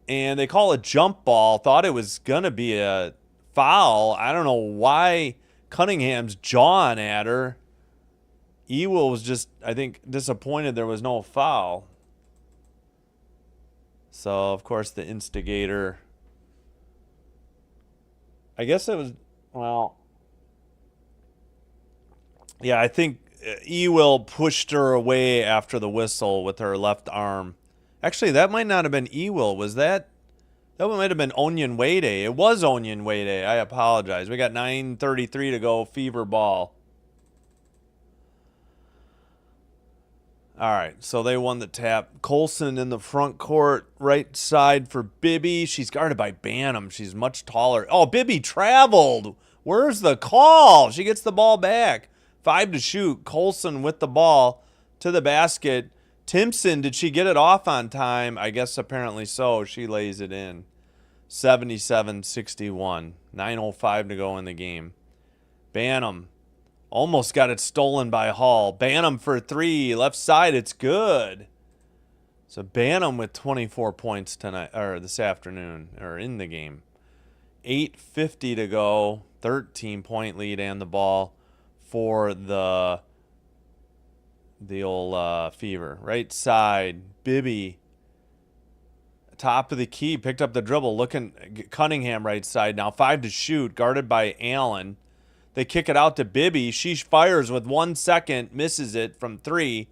And they call a jump ball. Thought it was going to be a foul. I don't know why Cunningham's jawing at her. Ewell was just, I think, disappointed there was no foul. So, of course, the instigator. I guess it was Well, yeah, I think Ewell pushed her away after the whistle with her left arm. Actually, that might not have been Ewell. Was that? That might have been Onion Wade. It was Onion Wade. I apologize. We got 9:33 to go. Fever ball. All right, so they won the tap. Colson in the front court, right side for Bibby. She's guarded by Banham. She's much taller. Oh, Bibby traveled. Where's the call? She gets the ball back. 5 to shoot. Colson with the ball to the basket. Timpson, did she get it off on time? I guess apparently so. She lays it in. 77-61. 9:05 to go in the game. Banham almost got it stolen by Hall. Banham for 3. Left side, it's good. So Banham with 24 points tonight, or this afternoon, or in the game. 8:50 to go. 13-point lead and the ball for the old Fever. Right side, Bibby. Top of the key, picked up the dribble. Looking, Cunningham right side now. 5 to shoot, guarded by Allen. They kick it out to Bibby. She fires with 1 second, misses it from 3.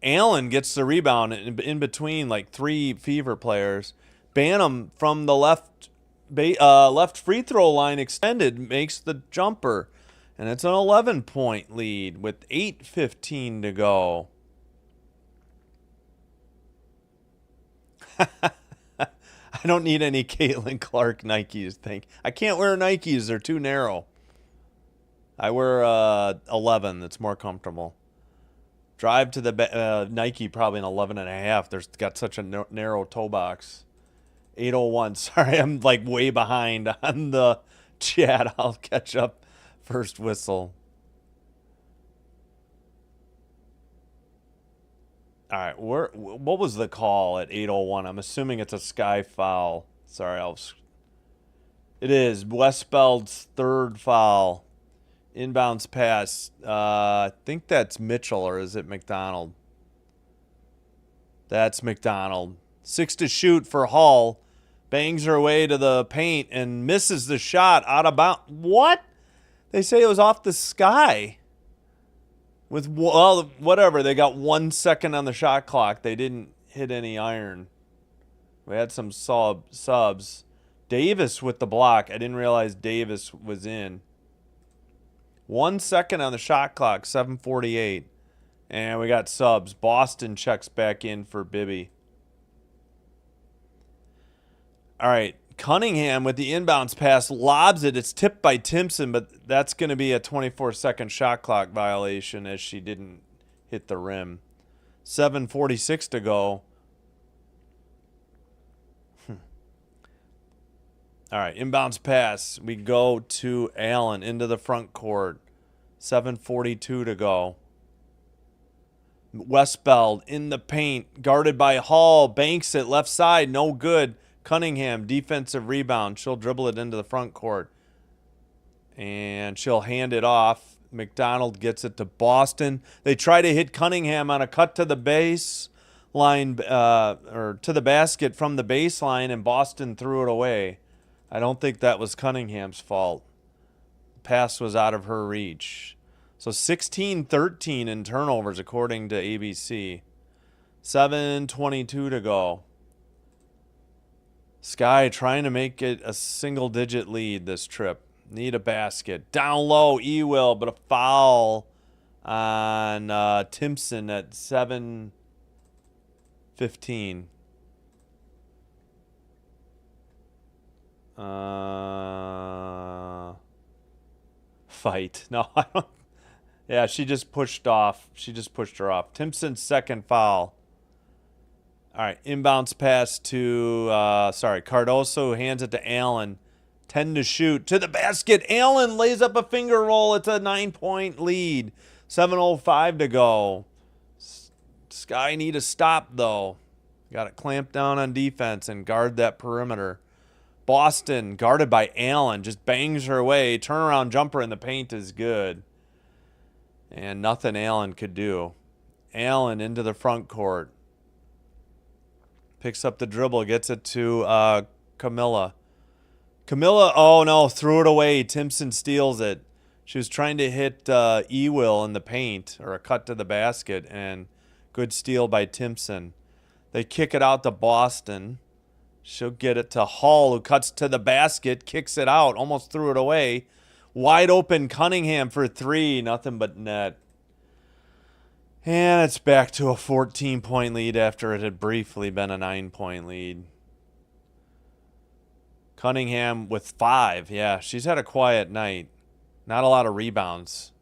Allen gets the rebound in between like 3 Fever players. Banham from the left free throw line extended makes the jumper. And it's an 11-point lead with 8:15 to go. I don't need any Caitlin Clark Nikes. I can't wear Nikes. They're too narrow. I wear 11. That's more comfortable. Drive to the Nike, probably an 11.5. There's got such a narrow toe box. 8:01. Sorry, I'm like way behind on the chat. I'll catch up. First whistle. All right, what was the call at 8:01? I'm assuming it's a Sky foul. Sorry, it is Westfeld's 3rd foul. Inbounds pass. I think that's Mitchell, or is it McDonald? That's McDonald. 6 to shoot for Hull. Bangs her way to the paint and misses the shot out of bounds. What? They say it was off the Sky. With, well, whatever. They got 1 second on the shot clock. They didn't hit any iron. We had some subs. Davis with the block. I didn't realize Davis was in. 1 second on the shot clock. 7:48. And we got subs. Boston checks back in for Bibby. All right. Cunningham with the inbounds pass lobs it. It's tipped by Timpson, but that's going to be a 24-second shot clock violation as she didn't hit the rim. 7:46 to go. All right, inbounds pass. We go to Allen into the front court. 7:42 to go. Westfeld in the paint, guarded by Hall. Banks it left side, no good. Cunningham, defensive rebound. She'll dribble it into the front court. And she'll hand it off. McDonald gets it to Boston. They try to hit Cunningham on a cut to the base line, or to the basket from the baseline, and Boston threw it away. I don't think that was Cunningham's fault. The pass was out of her reach. So 16-13 in turnovers, according to ABC. 7:22 to go. Sky trying to make it a single-digit lead this trip. Need a basket. Down low, Ewell, but a foul on Timpson at 7:15. Fight. No, I don't. Yeah, she just pushed off. She just pushed her off. Timpson's second foul. All right, inbounds pass to, Cardoso hands it to Allen. 10 to shoot. To the basket. Allen lays up a finger roll. It's a 9-point lead. 7:05 to go. Sky need a stop, though. Got to clamp down on defense and guard that perimeter. Boston, guarded by Allen, just bangs her way. Turnaround jumper in the paint is good. And nothing Allen could do. Allen into the front court. Picks up the dribble, gets it to Camilla. Camilla, oh no, threw it away. Timpson steals it. She was trying to hit Ewell in the paint, or a cut to the basket, and good steal by Timpson. They kick it out to Boston. She'll get it to Hall, who cuts to the basket, kicks it out, almost threw it away. Wide open Cunningham for three, nothing but net. And it's back to a 14-point lead after it had briefly been a 9-point lead. Cunningham with 5. Yeah, she's had a quiet night. Not a lot of rebounds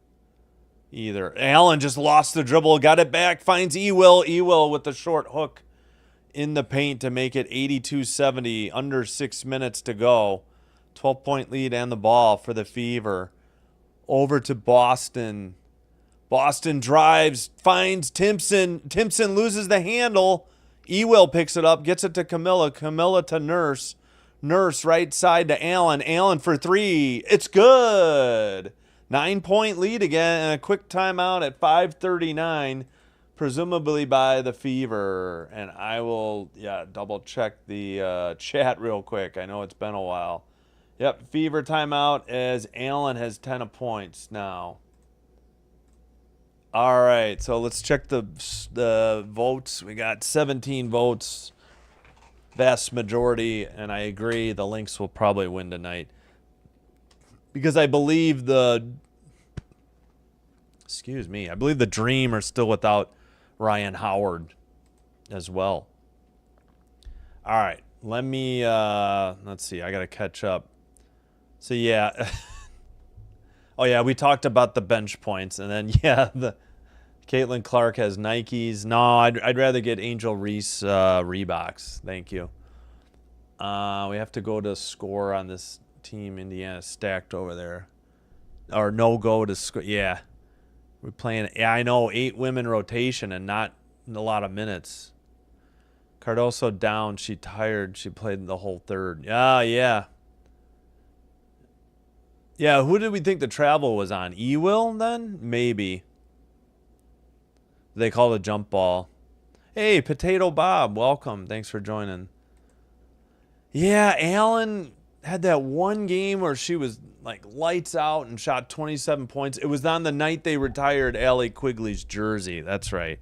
either. Allen just lost the dribble, got it back, finds Ewell. Ewell with the short hook in the paint to make it 82-70, under 6 minutes to go. 12-point lead and the ball for the Fever. Over to Boston. Boston drives, finds Timpson. Timpson loses the handle. Ewell picks it up, gets it to Camilla. Camilla to Nurse. Nurse right side to Allen. Allen for three. It's good. 9-point lead again, and a quick timeout at 5:39, presumably by the Fever. And I will, double check the chat real quick. I know it's been a while. Yep, Fever timeout as Allen has 10 points now. All right, so let's check the votes. We got 17 votes, vast majority, and I agree the Lynx will probably win tonight. Because I believe the Dream are still without Ryan Howard as well. All right, let me, let's see, I got to catch up. So, yeah. Oh, yeah, we talked about the bench points. And then, the Caitlin Clark has Nikes. No, I'd rather get Angel Reese Reeboks. Thank you. We have to go to score on this team. Indiana stacked over there. Or no go to score. Yeah. We're playing, I know, 8 women rotation and not a lot of minutes. Cardoso down. She tired. She played the whole third. Yeah. Yeah, who did we think the travel was on? Ewell then? Maybe. They call it a jump ball. Hey, Potato Bob, welcome. Thanks for joining. Yeah, Allen had that one game where she was like lights out and shot 27 points. It was on the night they retired Allie Quigley's jersey. That's right.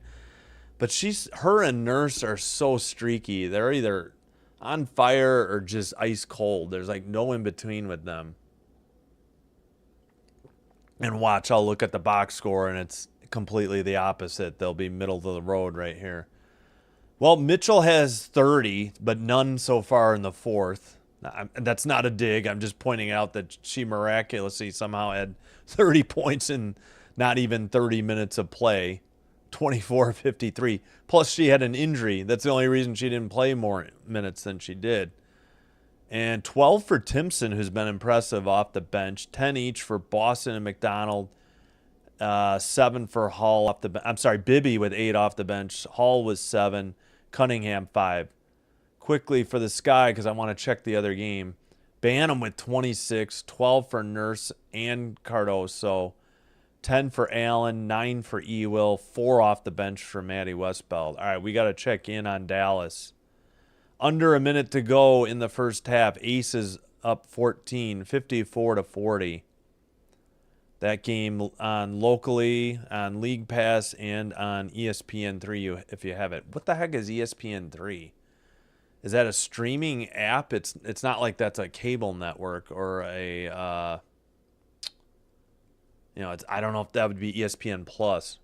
But her and Nurse are so streaky. They're either on fire or just ice cold. There's like no in between with them. And watch, I'll look at the box score, and it's completely the opposite. They'll be middle of the road right here. Well, Mitchell has 30, but none so far in the fourth. That's not a dig. I'm just pointing out that she miraculously somehow had 30 points in not even 30 minutes of play, 24-53. Plus, she had an injury. That's the only reason she didn't play more minutes than she did. And 12 for Timpson, who's been impressive off the bench. 10 each for Boston and McDonald. 7 for Hall off the bench. I'm sorry, Bibby with 8 off the bench. Hall was 7. Cunningham 5. Quickly for the Sky, because I want to check the other game. Banham with 26. 12 for Nurse and Cardoso. 10 for Allen. 9 for Ewell. 4 off the bench for Maddie Westbeld. All right, we got to check in on Dallas. Under a minute to go in the first half. Aces up 14, 54-40. That game on locally, on League Pass, and on ESPN3 if you have it. What the heck is ESPN3? Is that a streaming app? It's not like that's a cable network or a, I don't know if that would be ESPN Plus.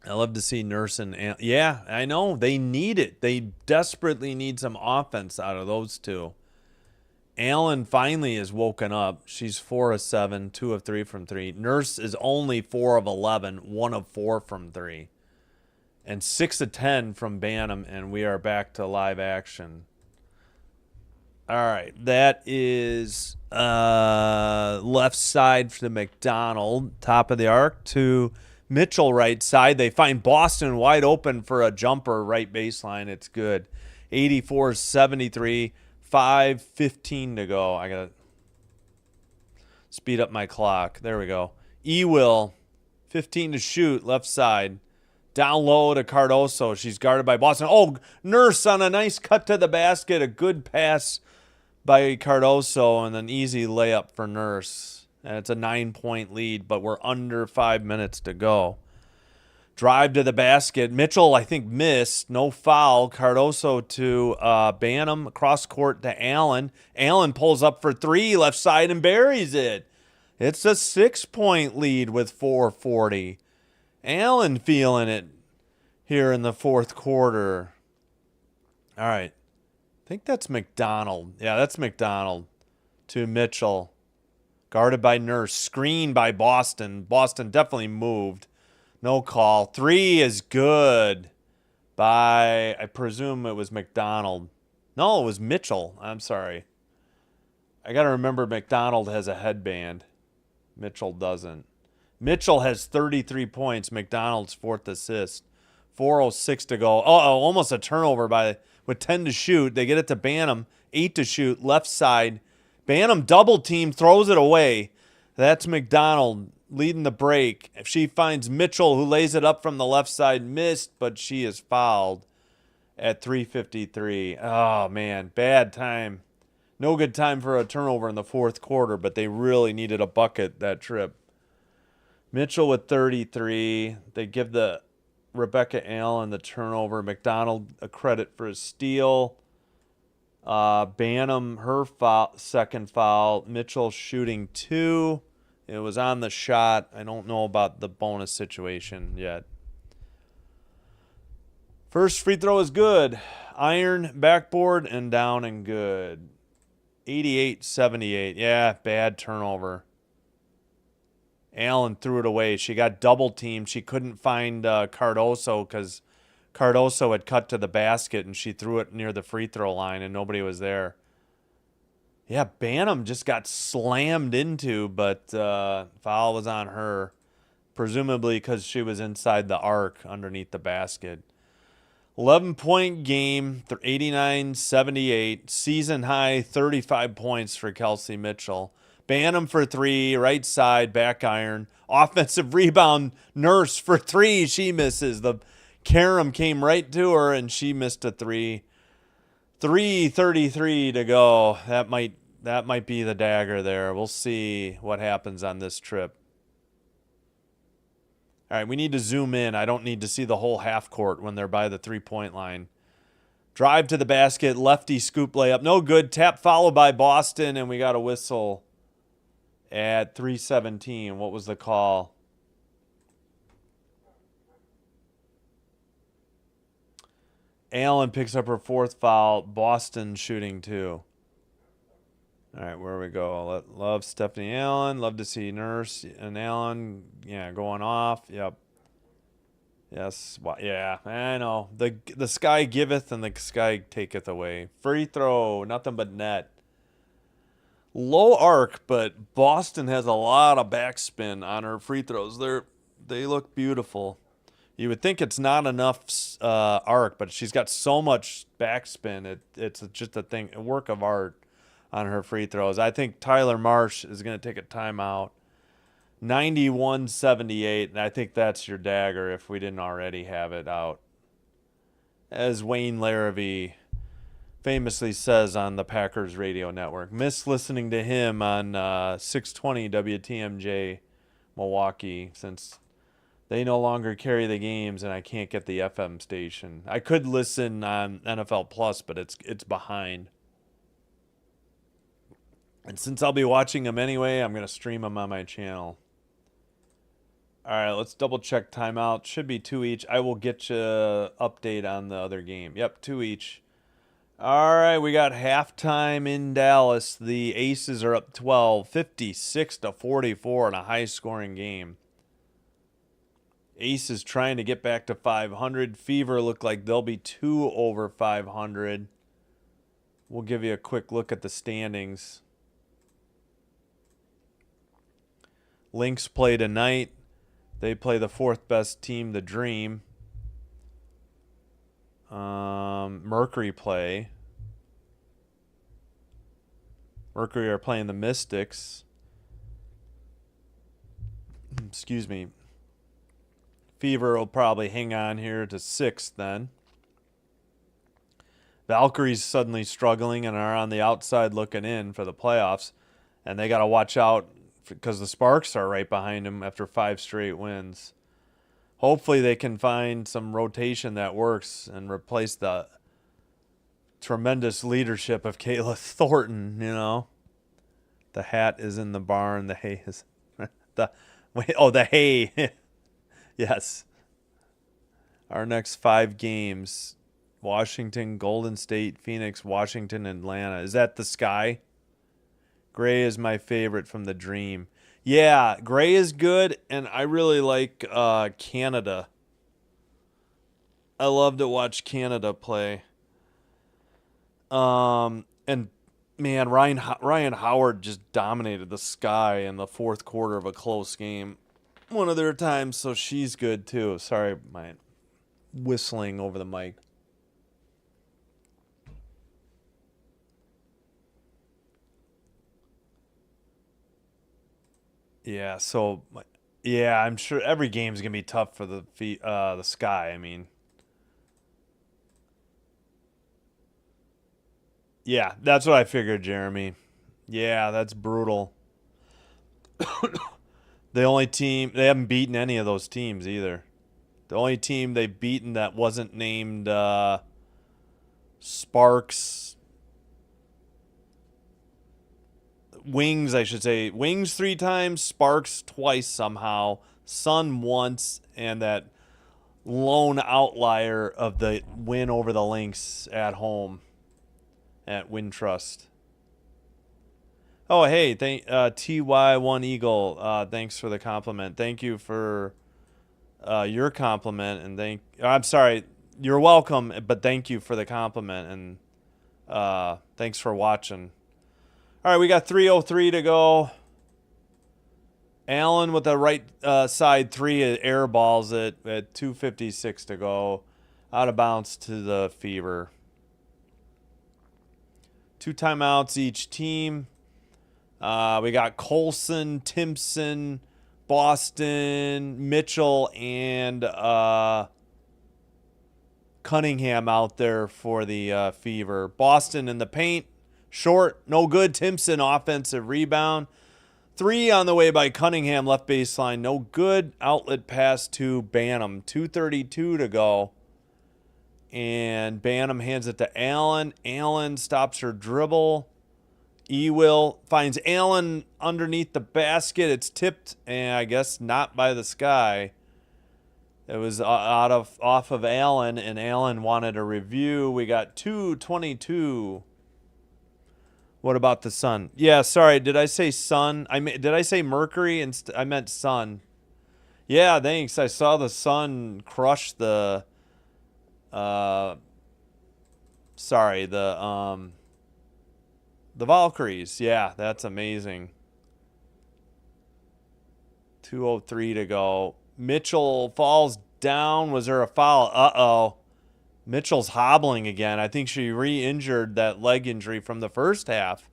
I love to see Nurse and yeah, I know. They need it. They desperately need some offense out of those two. Allen finally is woken up. She's 4 of 7, 2 of 3 from 3. Nurse is only 4 of 11, 1 of 4 from 3. And 6 of 10 from Banham, and we are back to live action. All right, that is left side for the McDonald, top of the arc to Mitchell right side. They find Boston wide open for a jumper right baseline. It's good. 84-73, 5:15 to go. I got to speed up my clock. There we go. Ewell, 15 to shoot, left side. Down low to Cardoso. She's guarded by Boston. Oh, Nurse on a nice cut to the basket. A good pass by Cardoso and an easy layup for Nurse. And it's a 9-point lead, but we're under 5 minutes to go. Drive to the basket. Mitchell, I think, missed. No foul. Cardoso to Banham. Cross court to Allen. Allen pulls up for three, left side, and buries it. It's a 6-point lead with 4:40. Allen feeling it here in the fourth quarter. All right. I think that's McDonald. Yeah, that's McDonald to Mitchell. Guarded by Nurse. Screened by Boston. Boston definitely moved. No call. Three is good by, I presume it was McDonald. No, it was Mitchell. I'm sorry. I got to remember McDonald has a headband. Mitchell doesn't. Mitchell has 33 points. McDonald's fourth assist. 4:06 to go. Almost a turnover with 10 to shoot. They get it to Banham. 8 to shoot. Left side. Banham double team, throws it away. That's McDonald leading the break. If she finds Mitchell, who lays it up from the left side, missed, but she is fouled at 3:53. Oh, man, bad time. No good time for a turnover in the fourth quarter, but they really needed a bucket that trip. Mitchell with 33. They give the Rebecca Allen the turnover. McDonald a credit for his steal. Banham, her second foul. Mitchell shooting 2. It was on the shot. I don't know about the bonus situation yet. First free throw is good. Iron, backboard, and down and good. 88-78. Yeah, bad turnover. Allen threw it away. She got double teamed. She couldn't find Cardoso because Cardoso had cut to the basket and she threw it near the free throw line and nobody was there. Yeah, Banham just got slammed into, but foul was on her, presumably because she was inside the arc underneath the basket. 11-point game, 89-78. Season high, 35 points for Kelsey Mitchell. Banham for 3, right side, back iron. Offensive rebound, Nurse for 3. She misses. The Karam came right to her, and she missed a 3. 3:33 to go. That might be the dagger there. We'll see what happens on this trip. All right, we need to zoom in. I don't need to see the whole half court when they're by the 3-point line. Drive to the basket, lefty scoop layup. No good. Tap followed by Boston, and we got a whistle at 3:17. What was the call? Allen picks up her fourth foul. Boston shooting 2. All right, where we go? Love Stephanie Allen. Love to see Nurse and Allen, going off. Yep. Yes. Yeah, I know. The sky giveth and the sky taketh away. Free throw, nothing but net. Low arc, but Boston has a lot of backspin on her free throws. They look beautiful. You would think it's not enough arc, but she's got so much backspin. It's just a work of art on her free throws. I think Tyler Marsh is going to take a timeout. 91-78, and I think that's your dagger if we didn't already have it out. As Wayne Larrabee famously says on the Packers radio network. Miss listening to him on 620 WTMJ Milwaukee since they no longer carry the games and I can't get the FM station. I could listen on NFL Plus, but it's behind. And since I'll be watching them anyway, I'm going to stream them on my channel. All right, let's double check timeout. Should be 2 each. I will get you an update on the other game. Yep, 2 each. All right, we got halftime in Dallas. The Aces are up 12, 56-44 in a high-scoring game. Aces trying to get back to 500. Fever look like they'll be 2 over 500. We'll give you a quick look at the standings. Lynx play tonight. They play the fourth best team, the Dream. Mercury play. Mercury are playing the Mystics. Excuse me. Fever will probably hang on here to 6th then. Valkyries suddenly struggling and are on the outside looking in for the playoffs. And they got to watch out because the Sparks are right behind them after 5 straight wins. Hopefully they can find some rotation that works and replace the tremendous leadership of Kayla Thornton, you know. The hat is in the barn. The hay is... the hay. Yes. Our next 5 games. Washington, Golden State, Phoenix, Washington, Atlanta. Is that the Sky? Gray is my favorite from the Dream. Yeah, Gray is good, and I really like Canada. I love to watch Canada play. And man, Ryan Howard just dominated the Sky in the fourth quarter of a close game. One of their times, so she's good too. Sorry, my whistling over the mic. Yeah, so yeah, I'm sure every game's gonna be tough for the Sky. I mean, yeah, that's what I figured, Jeremy. Yeah, that's brutal. The only team they haven't beaten any of those teams either. The only team they've beaten that wasn't named Sparks. Wings, I should say. Wings 3 times, Sparks twice somehow, Sun once, and that lone outlier of the win over the Lynx at home at Wintrust. Oh, hey, TY1 Eagle, thanks for the compliment. Thank you for your compliment, and I'm sorry, you're welcome, but thank you for the compliment, and thanks for watching. All right, we got 3:03 to go. Allen with the right side 3 air balls at 2:56 to go. Out of bounds to the Fever. 2 timeouts each team. We got Colson, Timpson, Boston, Mitchell, and Cunningham out there for the Fever. Boston in the paint. Short, no good. Timpson, offensive rebound. 3 on the way by Cunningham, left baseline, no good. Outlet pass to Banham. 2:32 to go. And Banham hands it to Allen. Allen stops her dribble. Ewell finds Allen underneath the basket. It's tipped, and I guess not by the Sky. It was off of Allen, and Allen wanted a review. We got 2:22. What about the Sun? Yeah, sorry. Did I say Sun? Did I say Mercury? I meant Sun. Yeah, thanks. I saw the Sun crush the. Sorry, the Valkyries. Yeah, that's amazing. 2:03 to go. Mitchell falls down. Was there a foul? Uh-oh. Mitchell's hobbling again. I think she re-injured that leg injury from the first half.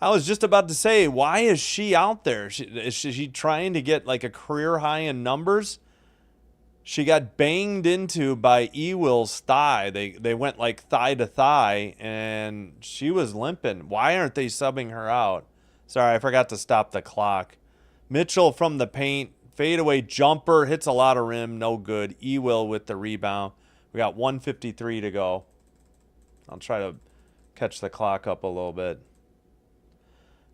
I was just about to say, why is she out there? Is she trying to get like a career high in numbers? She got banged into by Ewell's thigh. They went like thigh to thigh, and she was limping. Why aren't they subbing her out? Sorry, I forgot to stop the clock. Mitchell from the paint. Fadeaway jumper. Hits a lot of rim. No good. Ewell with the rebound. We got 1:53 to go. I'll try to catch the clock up a little bit.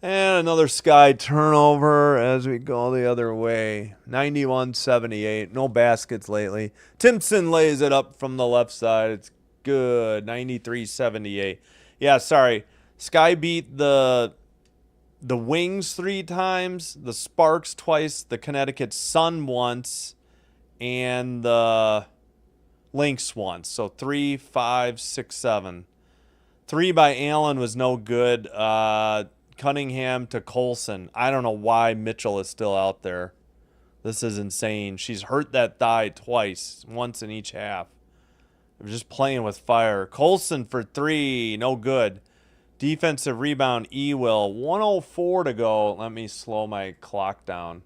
And another Sky turnover as we go the other way. 91-78. No baskets lately. Timpson lays it up from the left side. It's good. 93-78. Yeah, sorry. Sky beat the Wings 3 times, the Sparks twice, the Connecticut Sun once, and the Lynx once. So 3, 5, 6, 7. 3 by Allen was no good. Cunningham to Colson. I don't know why Mitchell is still out there. This is insane. She's hurt that thigh twice, once in each half. They're just playing with fire. Colson for 3, no good. Defensive rebound, Ewell. 1:04 to go. Let me slow my clock down.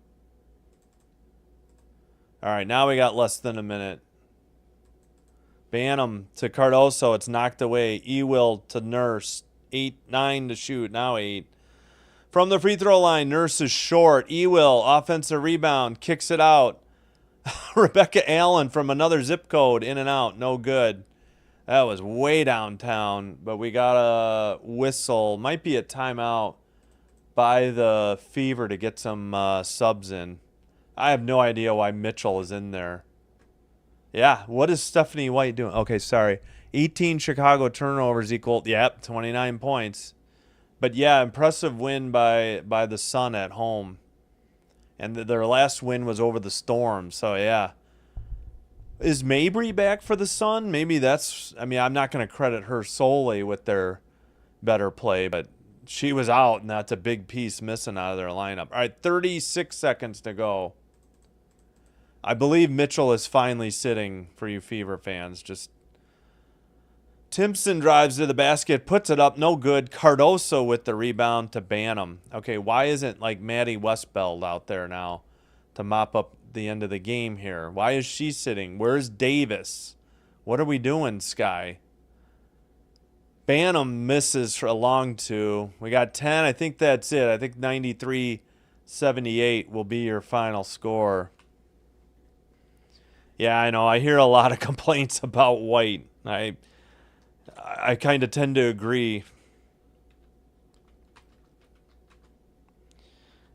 All right, now we got less than a minute. Banham to Cardoso. It's knocked away. Ewell to Nurse. 8-9 to shoot. Now 8. From the free throw line, Nurse is short. Ewell, offensive rebound, kicks it out. Rebecca Allen from another zip code, in and out. No good. That was way downtown, but we got a whistle. Might be a timeout by the Fever to get some subs in. I have no idea why Mitchell is in there. Yeah, what is Stephanie White doing? Okay, sorry. 18 Chicago turnovers equal, 29 points. But yeah, impressive win by the Sun at home. And their last win was over the Storm, so yeah. Is Mabry back for the Sun? Maybe that's, I mean, I'm not going to credit her solely with their better play, but she was out, and that's a big piece missing out of their lineup. All right, 36 seconds to go. I believe Mitchell is finally sitting for you Fever fans. Just Timpson drives to the basket, puts it up, no good. Cardoso with the rebound to Banham. Okay, why isn't like Maddie Westbeld out there now to mop up the end of the game here? Why is she sitting? Where's Davis? What are we doing, Sky? Banham misses for a long two. We got 10. I think that's it. I think 93-78 will be your final score. Yeah, I know. I hear a lot of complaints about White. I kind of tend to agree.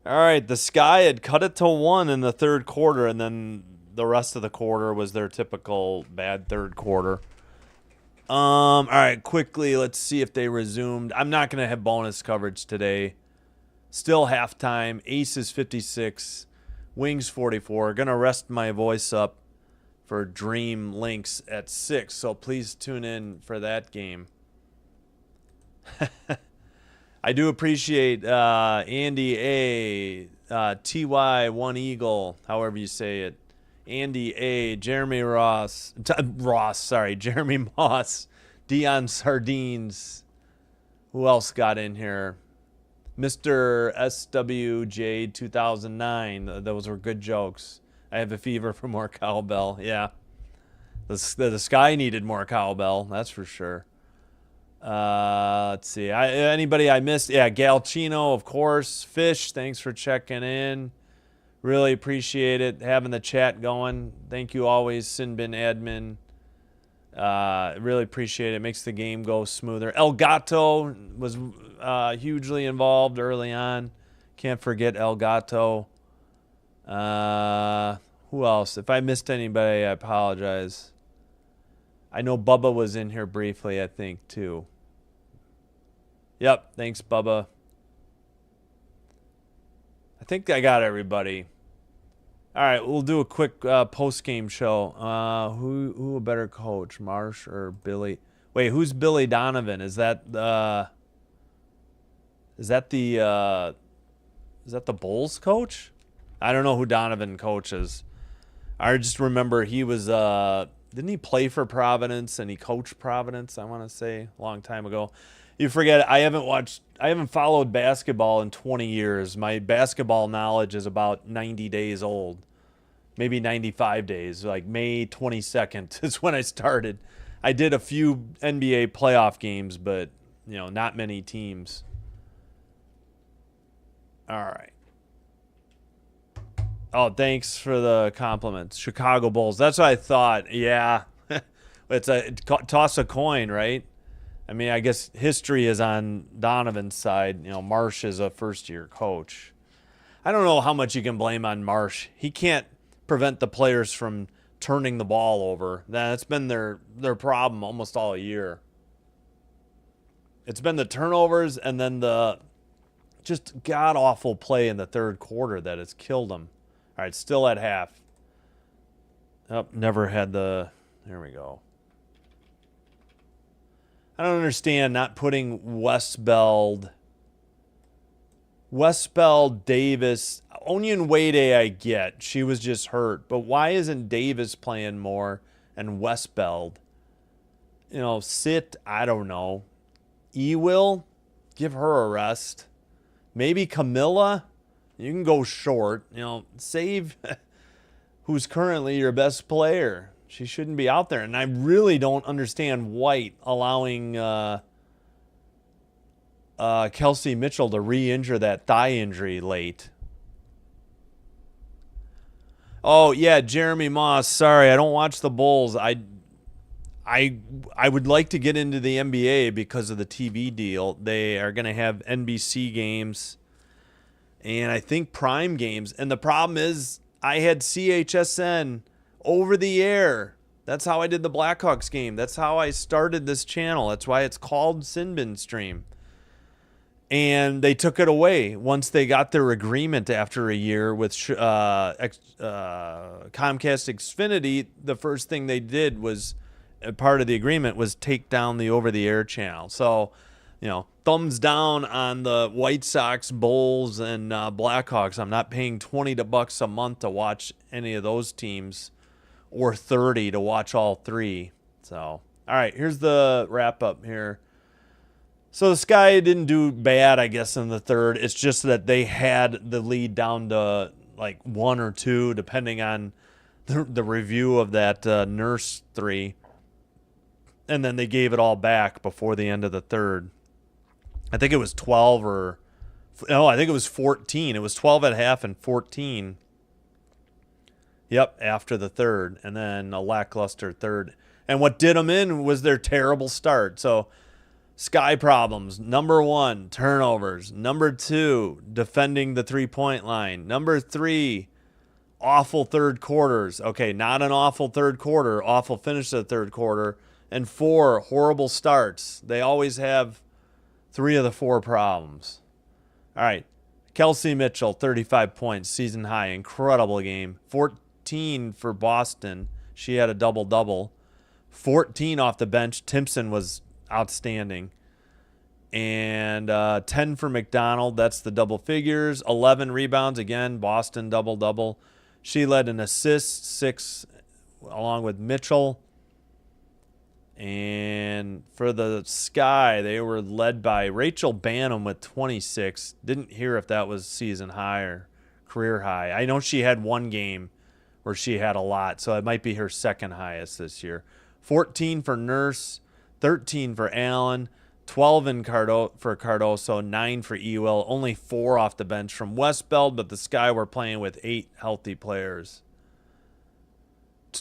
All right, the Sky had cut it to 1 in the third quarter, and then the rest of the quarter was their typical bad third quarter. All right, quickly, let's see if they resumed. I'm not going to have bonus coverage today. Still halftime. Aces 56, Wings 44. Going to rest my voice up for Dream Links at 6, so please tune in for that game. I do appreciate Andy A, TY1 Eagle, however you say it. Andy A, Jeremy Jeremy Moss, Dion Sardines. Who else got in here? Mr. SWJ 2009. Those were good jokes. I have a fever for more cowbell. Yeah. The Sky needed more cowbell, that's for sure. Let's see. Anybody I missed? Yeah, Galchino, of course. Fish, thanks for checking in. Really appreciate it, having the chat going. Thank you always, Sinbin admin. Really appreciate it. Makes the game go smoother. El Gato was hugely involved early on. Can't forget El Gato. Who else? If I missed anybody, I apologize. I know Bubba was in here briefly, I think, too. Yep, thanks, Bubba. I think I got everybody. All right, we'll do a quick post-game show. Who a better coach, Marsh or Billy? Wait, who's Billy Donovan? Is that the Bulls coach? I don't know who Donovan coaches. I just remember he was didn't he play for Providence and he coached Providence, I want to say, a long time ago. You forget, I haven't followed basketball in 20 years. My basketball knowledge is about 90 days old. Maybe 95 days. Like May 22nd is when I started. I did a few NBA playoff games, but not many teams. All right. Oh, thanks for the compliments. Chicago Bulls. That's what I thought. Yeah. It's a toss a coin, right? I mean, I guess history is on Donovan's side. Marsh is a first-year coach. I don't know how much you can blame on Marsh. He can't prevent the players from turning the ball over. That's been their problem almost all year. It's been the turnovers and then the just god-awful play in the third quarter that has killed them. All right, still at half. Oh, never had the... There we go. I don't understand not putting Westbeld, Davis. Onion Wade, I get. She was just hurt. But why isn't Davis playing more and Westbeld? Sit, I don't know. Ewell, give her a rest. Maybe Camilla. You can go short. Save who's currently your best player. She shouldn't be out there. And I really don't understand White allowing Kelsey Mitchell to re-injure that thigh injury late. Oh, yeah, Jeremy Moss. Sorry, I don't watch the Bulls. I would like to get into the NBA because of the TV deal. They are going to have NBC games and I think Prime games. And the problem is I had CHSN over the air. That's how I did the Blackhawks game. That's how I started this channel. That's why it's called Sinbin Stream. And they took it away once they got their agreement after a year with Comcast Xfinity. The first thing they did was, part of the agreement was take down the over-the-air channel. So, thumbs down on the White Sox, Bulls, and Blackhawks. I'm not paying $20 a month to watch any of those teams, or $30 to watch all three. So, all right, here's the wrap-up here. So the Sky didn't do bad, I guess, in the third. It's just that they had the lead down to like 1 or 2, depending on the review of that Nurse 3. And then they gave it all back before the end of the third. I think it was 12 or... No, I think it was 14. It was 12 at half and 14. Yep, after the third. And then a lackluster third. And what did them in was their terrible start. So... Sky problems. Number 1, turnovers. Number 2, defending the three-point line. Number 3, awful third quarters. Okay, not an awful third quarter, awful finish of the third quarter. And 4, horrible starts. They always have 3 of the 4 problems. All right, Kelsey Mitchell, 35 points, season high. Incredible game. 14 for Boston. She had a double-double. 14 off the bench. Timpson was outstanding. And 10 for McDonald. That's the double figures. 11 rebounds. Again, Boston double-double. She led in assists, 6 along with Mitchell. And for the Sky, they were led by Rachel Banham with 26. Didn't hear if that was season high or career high. I know she had one game where she had a lot, so it might be her second highest this year. 14 for Nurse. 13 for Allen, 12 for Cardoso, 9 for Ewell, only 4 off the bench from Westbeld, but the Sky were playing with 8 healthy players.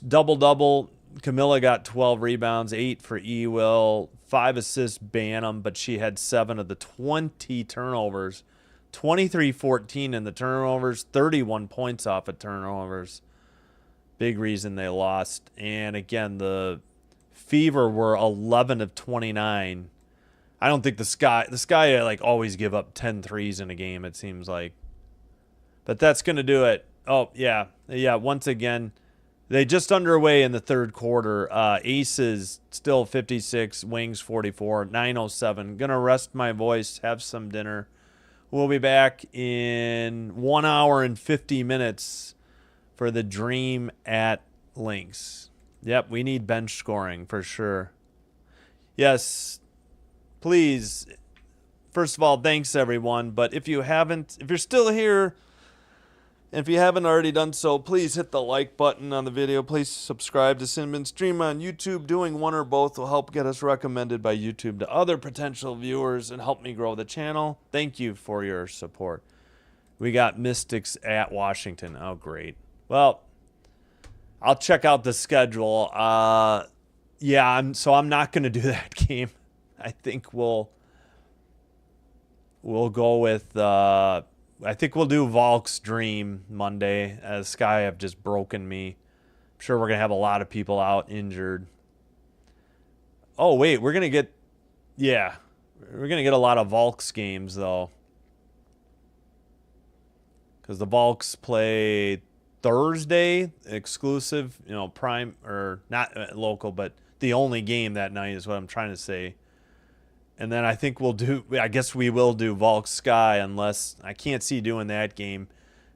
Double-double, Camilla got 12 rebounds, 8 for Ewell, 5 assists Banham, but she had 7 of the 20 turnovers. 23-14 in the turnovers, 31 points off of turnovers. Big reason they lost. And again, the Fever were 11 of 29. I don't think the Sky like always give up 10 threes in a game, it seems like. But that's going to do it. Oh, yeah. Yeah, once again, they just underway in the third quarter. Aces still 56, Wings 44, 9:07. Going to rest my voice, have some dinner. We'll be back in 1 hour and 50 minutes for the Dream at Lynx. Yep, we need bench scoring for sure. Yes, please. First of all, thanks everyone. But if you're still here, if you haven't already done so, please hit the like button on the video. Please subscribe to Cinnamon Stream on YouTube. Doing one or both will help get us recommended by YouTube to other potential viewers and help me grow the channel. Thank you for your support. We got Mystics at Washington. Oh, great. Well, I'll check out the schedule. Yeah, I'm not going to do that game. I think we'll go with I think we'll do Volk's Dream Monday. Sky have just broken me. I'm sure we're going to have a lot of people out injured. Oh, wait, we're going to get a lot of Volks games though. Cuz the Volks play Thursday, exclusive, prime, or not local, but the only game that night is what I'm trying to say. And then I think I guess we will do Volk Sky, unless I can't see doing that game.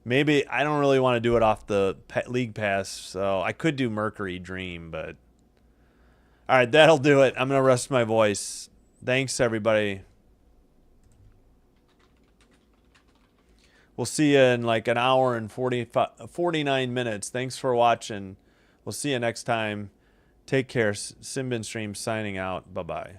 Maybe I don't really want to do it off the League Pass, so I could do Mercury Dream, but all right, that'll do it. I'm going to rest my voice. Thanks, everybody. We'll see you in like an hour and 49 minutes. Thanks for watching. We'll see you next time. Take care. Simbin Stream signing out. Bye-bye.